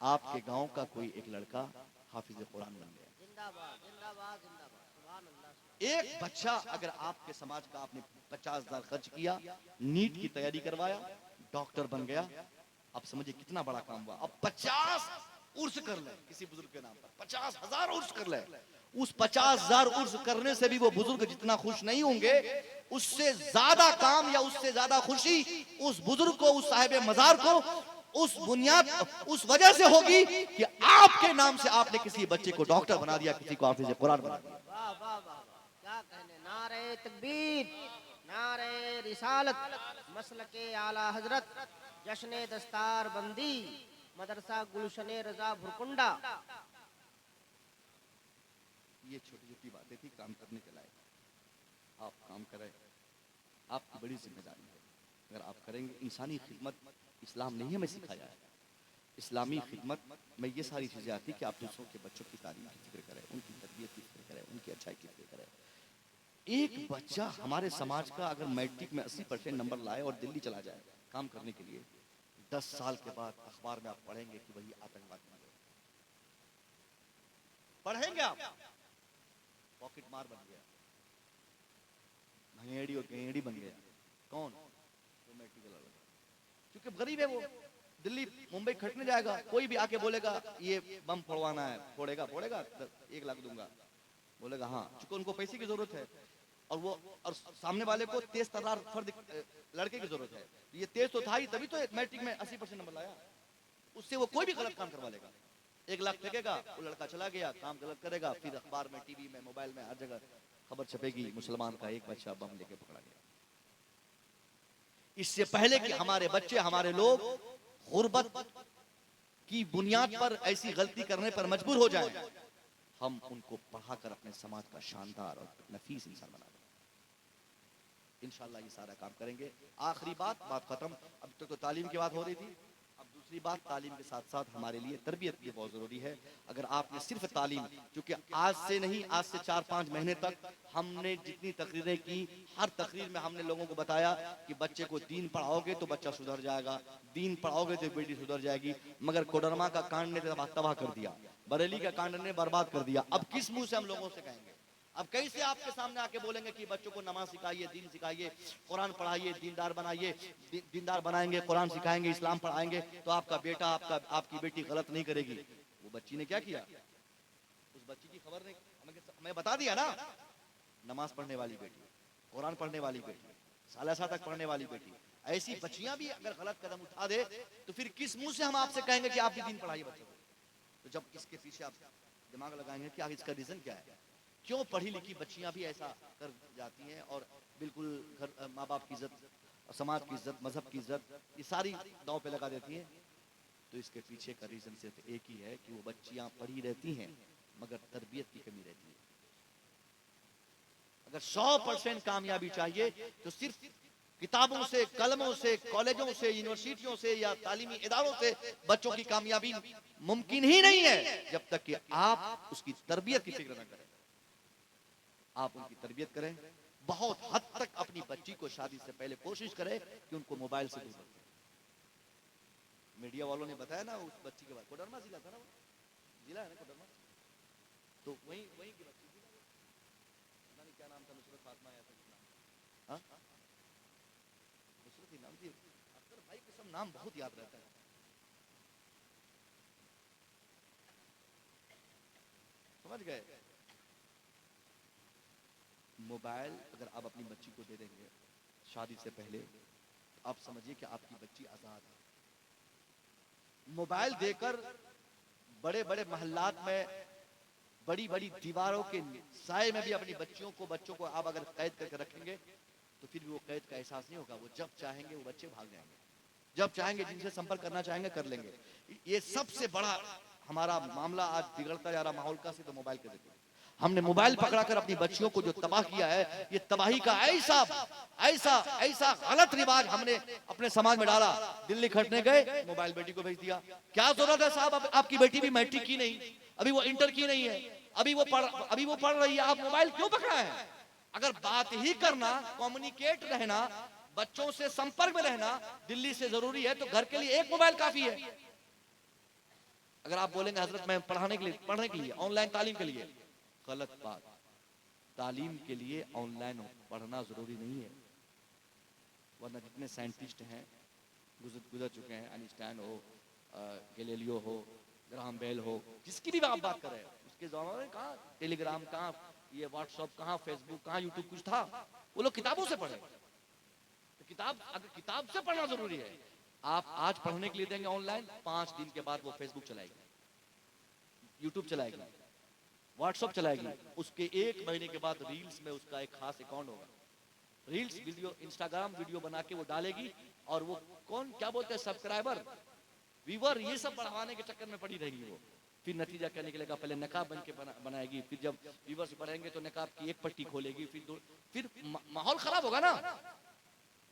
S1: आपके गांव का कोई एक लड़का हाफिज कुरान बन गया।
S2: जिंदाबाद जिंदाबाद जिंदाबाद, सुभान अल्लाह।
S1: एक बच्चा अगर आपके समाज का आपने 50,000 खर्च किया, नीट की तैयारी करवाया, डॉक्टर बन गया, अब समझिए कितना बड़ा काम हुआ। अब 50 उर्स कर ले किसी बुजुर्ग के नाम पर, 50,000 उर्स कर ले, उस 50,000 उर्स करने से भी वो बुजुर्ग जितना खुश नहीं होंगे, उससे ज्यादा काम या उससे ज्यादा खुशी उस बुजुर्ग को, उस साहिब मजार को, उस बुनियाद, उस वजह से होगी कि आपके नाम से आपने किसी बच्चे को डॉक्टर बना दिया, किसी को हाफिज कुरान बना दिया।
S2: वाह वाह वाह, क्या कहने, नारे तकबीर, नारे रिसालत, मसलके आला हजरत, जश्न दस्तार बंदी, मदरसा गुलशन रजा भुरकुंडा।
S1: ये छोटी छोटी बातें थी काम करने के लायक। आप काम करें, आपकी बड़ी जिम्मेदारी है। अगर आप करेंगे, इंसानी खिदमत इस्लाम ने ही हमें सिखाया है। इस्लामी खिदमत में ये सारी चीज़ें आती कि आप दूसरों के बच्चों की तालीम की फिक्र करें, उनकी तरबियत की फिक्र करें, उनकी अच्छाई की फिक्र करें। एक बच्चा हमारे समाज का अगर मैट्रिक में 80% नंबर लाए और दिल्ली चला जाए काम करने के लिए, 10 साल के बाद अखबार में आप पढ़ेंगे कि वही आतंकवादी बन गए। पढ़ेंगे आप, पॉकेट मार बन गया, भंगेड़ी और गेंडी बन गया। कौन? वो मैट्रिक वाला लड़का, क्योंकि गरीब है वो, दिल्ली मुंबई खटने जाएगा, कोई भी आके बोलेगा ये बम फोड़वाना है, फोड़ेगा फोड़ेगा, 1 लाख दूंगा, बोलेगा हाँ, क्योंकि उनको पैसे की जरूरत है। और वो, और सामने वाले को तेज तर्रार फर्द लड़के की जरूरत है। ये तेज तो था ही, तभी तो मैट्रिक में 80% नंबर लाया। उससे वो कोई भी गलत काम करवा लेगा, 1 लाख फेंकेगा, वो लड़का चला गया, काम गलत करेगा, फिर अखबार में, टीवी में, मोबाइल में, हर जगह खबर छपेगी, मुसलमान का एक बच्चा बम लेके पकड़ा गया। इससे पहले कि हमारे बच्चे, हमारे लोग गुर्बत की बुनियाद पर ऐसी गलती करने पर मजबूर हो जाएं, हम उनको पढ़ाकर अपने समाज का शानदार और नफीस इंसान बना दें। इंशाल्लाह ये सारा काम करेंगे। आखिरी बात खत्म। अब तक तो तालीम की बात हो रही थी, अब दूसरी बात, तालीम के साथ साथ हमारे लिए तरबियत भी बहुत जरूरी है। अगर आपने सिर्फ तालीम, क्योंकि आज से नहीं, आज से 4-5 महीने तक हमने जितनी तकरीरें की, हर तकरीर में हमने लोगों को बताया कि बच्चे को दीन पढ़ाओगे तो बच्चा सुधर जाएगा, दीन पढ़ाओगे तो बेटी सुधर जाएगी। मगर कोडरमा का कांड ने तबाह कर दिया, बरेली का कांड ने बर्बाद कर दिया। अब किस मुंह से हम लोगों से कहेंगे? अब कैसे आपके सामने आके बोलेंगे कि बच्चों को नमाज सिखाइए, दीन सिखाइए, कुरान पढ़ाइए, दीनदार बनाइए, दीनदार बनाएंगे, कुरान सिखाएंगे, इस्लाम पढ़ाएंगे तो आपका बेटा, आपकी बेटी गलत नहीं करेगी। वो बच्ची ने क्या किया? उस बच्ची की खबर नहीं, हमें बता दिया ना, नमाज पढ़ने वाली बेटी, कुरान पढ़ने वाली बेटी, सालासा तक पढ़ने वाली बेटी, ऐसी बच्चियां भी अगर गलत कदम उठा दे तो फिर किस मुंह से हम आपसे कहेंगे कि आप भी दीन पढ़ाइए बच्चों को? तो जब इसके पीछे आप दिमाग लगाएंगे कि इसका रीजन क्या है, क्यों पढ़ी लिखी बच्चियां भी ऐसा कर जाती हैं और बिल्कुल घर, माँ बाप की इज्जत, समाज की इज्जत, मजहब की इज्जत, ये सारी दांव पे लगा देती हैं। तो इसके पीछे का रीजन सिर्फ एक ही है कि वो बच्चियां पढ़ी रहती हैं मगर तरबियत की कमी रहती है। अगर 100% कामयाबी चाहिए तो सिर्फ किताबों से, कलमों से, कॉलेजों से, यूनिवर्सिटियों से या तालीमी इदारों से बच्चों की कामयाबी मुमकिन ही नहीं है जब तक कि आप उसकी तरबियत की फिक्र न करें। आप उनकी तरबियत करें, बहुत हद तक अपनी बच्ची को शादी से पहले कोशिश करें कि उनको मोबाइल से दूर रखें। मीडिया वालों ने बताया ना उस बच्ची के बाद, कोडरमा जिला था ना, वो जिला है ना कोडरमा, तो वही की बच्ची थी, पता नहीं क्या नाम था, नुसरत फातिमा या कुछ नाम, हाँ नुसरत ही नाम थी। अक्सर भाई के सब नाम बहुत याद रहता है। समझ गए? मोबाइल अगर आप अपनी बच्ची को दे देंगे शादी से पहले, तो आप समझिए कि आपकी बच्ची आजाद है। मोबाइल देकर बड़े बड़े महल्लात में, बड़ी बड़ी दीवारों के साए में भी अपनी बच्चों को आप अगर कैद करके रखेंगे तो फिर भी वो कैद का एहसास नहीं होगा। वो जब चाहेंगे वो बच्चे भाग जाएंगे, जब चाहेंगे जिनसे संपर्क करना चाहेंगे कर लेंगे। ये सबसे बड़ा हमारा मामला आज बिगड़ता जा रहा माहौल का से तो मोबाइल के जरिए। हमने मोबाइल पकड़ाकर अपनी बच्चियों को जो तबाह किया है, ये तबाही का ऐसा ऐसा ऐसा गलत रिवाज हमने अपने समाज में डाला। दिल्ली खटने गए, मोबाइल बेटी को भेज दिया। क्या जरूरत है साहब, आपकी बेटी भी मैट्रिक की नहीं, अभी वो इंटर की नहीं है, अभी वो पढ़ रही है, आप मोबाइल क्यों पकड़ा है? अगर बात ही करना, कम्युनिकेट रहना, बच्चों से संपर्क में रहना दिल्ली से जरूरी है, तो घर के लिए एक मोबाइल काफी है। अगर आप बोलेंगे हजरत मैं पढ़ने के लिए ऑनलाइन तालीम के लिए, गलत बात। तालीम के लिए ऑनलाइन पढ़ना जरूरी नहीं है, वरना जितने साइंटिस्ट हैं गुजर चुके हैं, आइंस्टाइन हो, गैलीलियो हो, ग्राहम बेल हो, जिसकी भी आप बात करें, उसके जमाने में कहाँ टेलीग्राम, कहाँ ये व्हाट्सएप, कहाँ फेसबुक, कहाँ यूट्यूब कुछ था। वो लोग किताबों से पढ़े। तो अगर किताब से पढ़ना जरूरी है, आप आज पढ़ने के लिए देंगे ऑनलाइन, 5 दिन के बाद वो फेसबुक चलाएगी, यूट्यूब चलाएगी, व्हाट्सएप चलाएगी, उसके 1 महीने के बाद रील्स में उसका एक खास अकाउंट होगा, रील्स वीडियो, इंस्टाग्राम वीडियो बना के वो डालेगी, और वो कौन क्या बोलते हैं सब्सक्राइबर, व्यूअर, ये सब बढ़ाने के चक्कर में पड़ी रहेगी वो। फिर नतीजा क्या निकलेगा, पहले नकाब बन के बनाएगी, फिर जब व्यूअर्स बढ़ेंगे तो नकाब की एक पट्टी खोलेगी, फिर माहौल खराब होगा ना।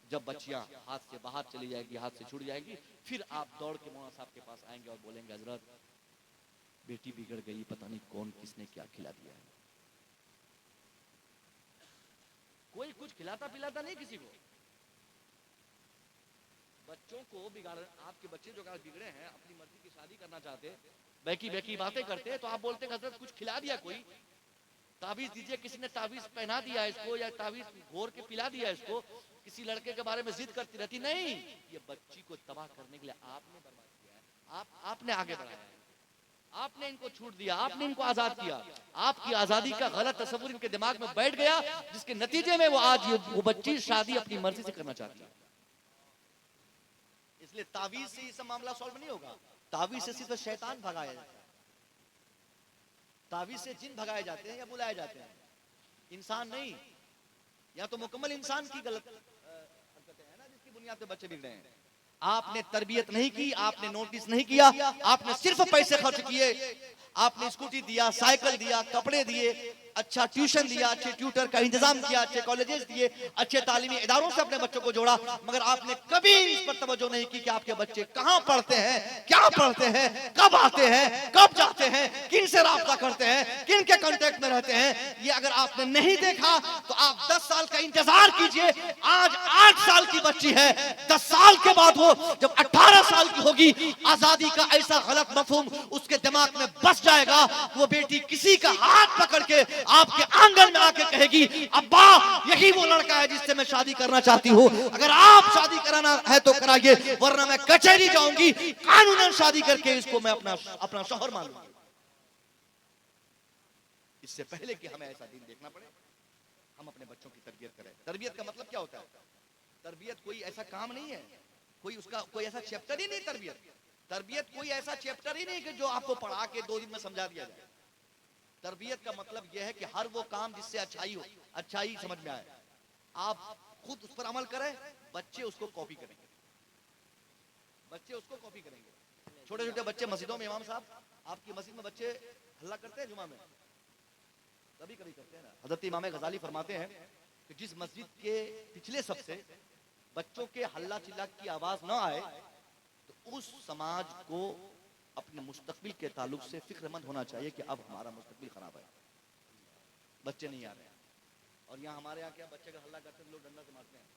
S1: जब बच्चियां हाथ से बाहर चली जाएगी, हाथ से छूट जाएगी, फिर आप दौड़ के मौलाना साहब के पास आएंगे और बोलेंगे हजरत बेटी बिगड़ गई, पता नहीं कौन किसने क्या खिला दिया है। कोई कुछ खिलाता पिलाता नहीं किसी को। बच्चों को बिगाड़, आपके बच्चे जो बिगड़े हैं, अपनी मर्जी की शादी करना चाहते, बैकी बैकी बातें करते हैं, तो आप बोलते हैं हजरत कुछ खिला दिया, कोई ताबीज दीजिए, किसी ने ताबीज पहना दिया इसको, या ताबीज घोर के पिला दिया इसको, किसी लड़के के बारे में जिद करती रहती। नहीं, ये बच्ची को तबाह करने के लिए आपने बर्बाद किया है, आपने आगे बढ़ाया है, आपने इनको छूट दिया, आपने इनको आजाद किया। आपकी आजादी का गलत तस्वीर इनके दिमाग में बैठ गया, जिसके नतीजे में वो आज वो बच्ची शादी अपनी मर्जी से करना चाहती है। इसलिए तावीज से ये सब मामला सॉल्व नहीं होगा। तावीज से सिर्फ शैतान भगाया जाता है, तावीज से जिन भगाए जाते हैं या बुलाए जाते हैं, इंसान नहीं। या तो मुकम्मल इंसान की गलत हरकतें हैं ना, जिसकी बुनियाद पे बच्चे बिगड़े हैं। आपने तरबियत नहीं की, आपने नोटिस नहीं किया, आपने सिर्फ पैसे खर्च किए, आपने स्कूटी दिया, साइकिल दिया, कपड़े दिए, अच्छा ट्यूशन दिया, अच्छे ट्यूटर का इंतजाम किया, अच्छे कॉलेजेस दिए, अच्छे तालीमी इदारों से अपने बच्चों को जोड़ा, मगर आपने कभी इस पर तवज्जो नहीं की कि आपके बच्चे कहां पढ़ते हैं, क्या पढ़ते हैं, कब आते हैं, कब जाते हैं, किन से राब्ता करते हैं, किन के कांटेक्ट में रहते हैं। ये अगर आपने नहीं देखा तो आप 10 साल का इंतजार कीजिए। आज 8 साल की बच्ची है, 10 साल के बाद वो जब 18 साल की होगी, आजादी का ऐसा गलत मफहूम उसके दिमाग में बस जाएगा, वो बेटी किसी का हाथ पकड़ के आपके आंगन में आके कहेगी अब्बा यही वो लड़का है जिससे मैं शादी करना चाहती हूँ। अगर आप शादी कराना है तो कराइए, वरना मैं कचहरी जाऊंगी, कानूनन शादी करके इसको मैं अपना शौहर मान लूंगी। इससे पहले कि हमें ऐसा दिन देखना पड़े, हम अपने बच्चों की तरबियत करें। तरबियत का मतलब क्या होता है? तरबियत कोई ऐसा काम नहीं है, कोई ऐसा चैप्टर ही नहीं। तरबियत कोई ऐसा चैप्टर ही नहीं कि जो आपको पढ़ा के 2 दिन में समझा दिया जाए। तरबियत का मतलब यह है कि हर वो काम जिससे अच्छाई समझ में आए, आप खुद उस पर अमल करें, बच्चे उसको कॉपी करेंगे, छोटे छोटे बच्चे मस्जिदों में, इमाम साहब आपकी मस्जिद में बच्चे हल्ला करते हैं जुमा में? कभी कभी करते हैं ना। हजरत इमाम गजाली फरमाते हैं कि जिस मस्जिद के पिछले सबसे बच्चों के हल्ला चिल्ला की आवाज ना आए, तो उस समाज को अपने मुस्तकबिल के ताल्लुक से फिक्रमंद होना चाहिए कि अब हमारा मुस्तकबिल खराब है, बच्चे नहीं आ रहे हैं। और यहाँ हमारे यहाँ क्या, बच्चे का हल्ला करते हैं लोग डंडा से मारते हैं,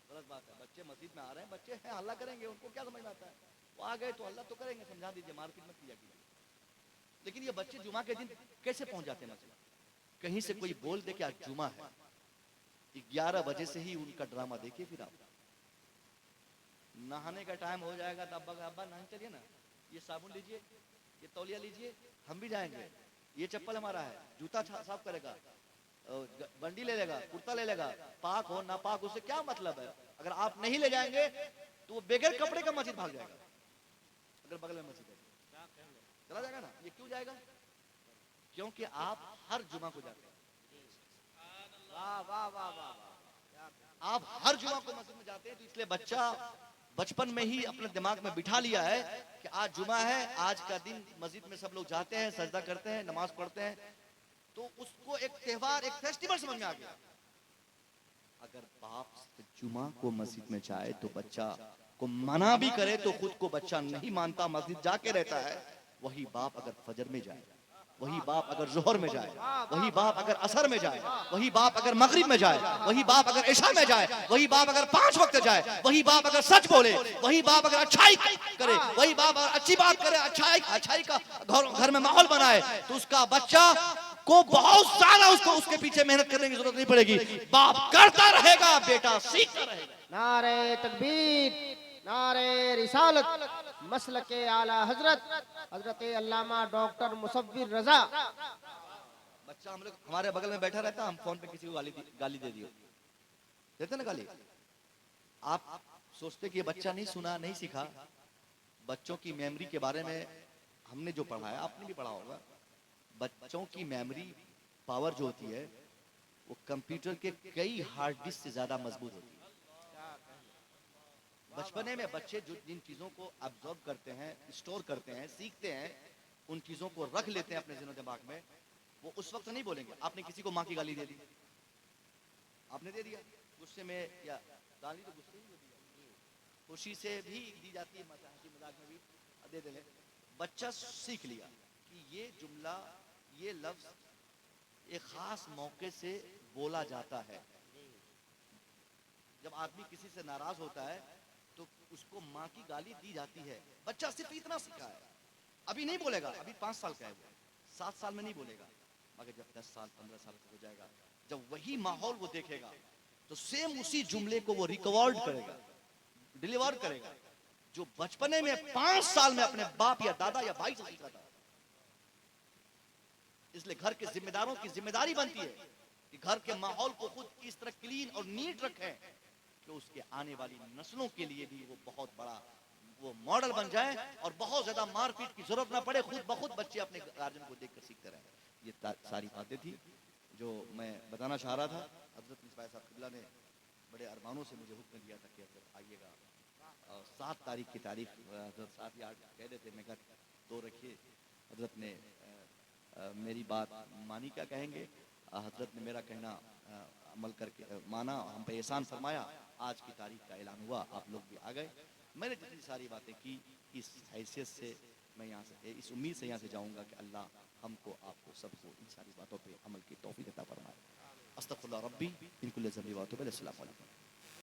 S1: गलत बात है। बच्चे मस्जिद में आ रहे हैं, बच्चे हैं, हल्ला करेंगे, उनको क्या समझ में आता है? वो आ गए तो हल्ला तो करेंगे, समझा दीजिए, मारपीट मत किया कीजिए। लेकिन ये बच्चे जुमा के दिन कैसे पहुंच जाते हैं मस्जिद? कहीं से कोई बोल दे कि आज जुमा है, 11 बजे से ही उनका ड्रामा देखिए। फिर आप नहाने का टाइम हो जाएगा तो अब्बा नहाने चलिए ना, ये साबुन लीजिए, ये तौलिया लीजिए, हम भी जाएंगे, ये चप्पल हमारा है, जूता साफ करेगा, बंडी ले लेगा, कुर्ता ले लेगा, पाक हो ना पाक उससे क्या मतलब है? अगर आप नहीं ले जाएंगे तो वो बगैर कपड़े का मस्जिद भाग जाएगा। अगर बगल में मस्जिद है चला जाएगा ना। ये क्यों जाएगा? क्योंकि आप हर जुमा को जाते हैं।
S2: वाह वाह वाह वाह,
S1: आप हर जुमा को मस्जिद में जाते हैं, तो इसलिए बच्चा बचपन में ही अपने दिमाग में बिठा लिया है कि आज जुमा है, आज का दिन मस्जिद में सब लोग जाते हैं, सजदा करते हैं, नमाज पढ़ते हैं, तो उसको एक त्योहार, एक फेस्टिवल समझ में आ गया। अगर बाप जुमा को मस्जिद में जाए तो बच्चा को मना भी करे तो खुद को बच्चा नहीं मानता, मस्जिद जाके रहता है। वही बाप अगर फजर में जाए वही बाप अगर जोहर में जाए, वही बाप अगर असर में जाए, वही बाप अगर मगरिब में जाए, वही बाप अगर इशा में जाए, वही बाप अगर 5 वक्त जाए, वही बाप अगर सच बोले, वही बाप अगर अच्छाई करे, वही बाप अगर अच्छी बात करे, अच्छाई का घर में माहौल बनाए, तो उसका बच्चा को बहुत ज्यादा उसके पीछे मेहनत करने की जरूरत नहीं पड़ेगी। बाप करता रहेगा, बेटा सीखता रहेगा।
S2: नारे तकबीर, नारे रिसालत, मसलके आला हजरत हजरत अल्लामा डॉक्टर मुसव्विर रजा।
S1: बच्चा हम लोग हमारे बगल में बैठा रहता, हम फोन पे किसी को गाली दे दियो, देते ना गाली। आप सोचते कि ये बच्चा नहीं सुना, नहीं सीखा। बच्चों की मेमोरी के बारे में हमने जो पढ़ा है, आपने भी पढ़ा होगा। बच्चों की मेमोरी पावर जो होती है वो कंप्यूटर के कई हार्ड डिस्क से ज्यादा मजबूत होती है। बचपने में बच्चे जो जिन चीजों को अब्जॉर्ब करते हैं, स्टोर करते हैं, सीखते हैं, उन चीजों को रख लेते हैं अपने ज़हन दिमाग में, वो उस वक्त नहीं बोलेंगे। आपने किसी को माँ की गाली दे दी, आपने दे दिया गुस्से में, या गाली तो गुस्से में दी जाती है, खुशी से भी दी जाती है, हंसी मजाक में भी दे देंगे। बच्चा सीख लिया कि ये जुमला, ये लफ्ज एक खास मौके से बोला जाता है। जब आदमी किसी से नाराज होता है तो उसको माँ की गाली दी जाती है। बच्चा सिर्फ इतना सीखा है, अभी नहीं बोलेगा, अभी 5 साल का है वो, 7 साल में नहीं बोलेगा, मगर जब 10 साल 15 साल का हो जाएगा, जब वही माहौल वो देखेगा तो सेम उसी जुमले को वो रिकवर्ड करेगा, डिलीवर करेगा, जो बचपने में 5 साल में अपने बाप या दादा या भाई से सीखा था। इसलिए घर के जिम्मेदारों की जिम्मेदारी बनती है कि घर के माहौल को खुद इस तरह क्लीन और नीट रखें कि उसके आने वाली नस्लों के लिए भी वो बहुत बड़ा वो मॉडल बन जाए और बहुत ज्यादा मारपीट की जरूरत ना पड़े, खुद ब खुद बच्चे अपने गार्जियन को देखकर सीखते रहे। ये सारी बातें थी जो मैं बताना चाह रहा था। हजरत मिसबाह साहब क़िबला ने बड़े अरमानों से मुझे हुक्म दिया था कि हजरत आइएगा, और 7 तारीख की तारीख हजरत 7 या 8 कह रहे थे, मैं कहा 2 रखिए। हजरत ने मेरी बात मानी, क्या कहेंगे, हजरत ने मेरा कहना अमल करके माना, हम पे एहसान फरमाया। आज की तारीख का ऐलान हुआ, आप लोग भी आ गए। मैंने जितनी सारी बातें की, इस हैसियत से मैं यहाँ से, इस उम्मीद से यहाँ से जाऊँगा कि अल्लाह हमको, आपको, सबको इन सारी बातों पे अमल की तौफीक अता फरमाए। अस्तगफिरुल्लाह रब्बी मिन कुल्लि ज़ंबि व अतूबु इलैहि। अस्सलामु अलैकुम।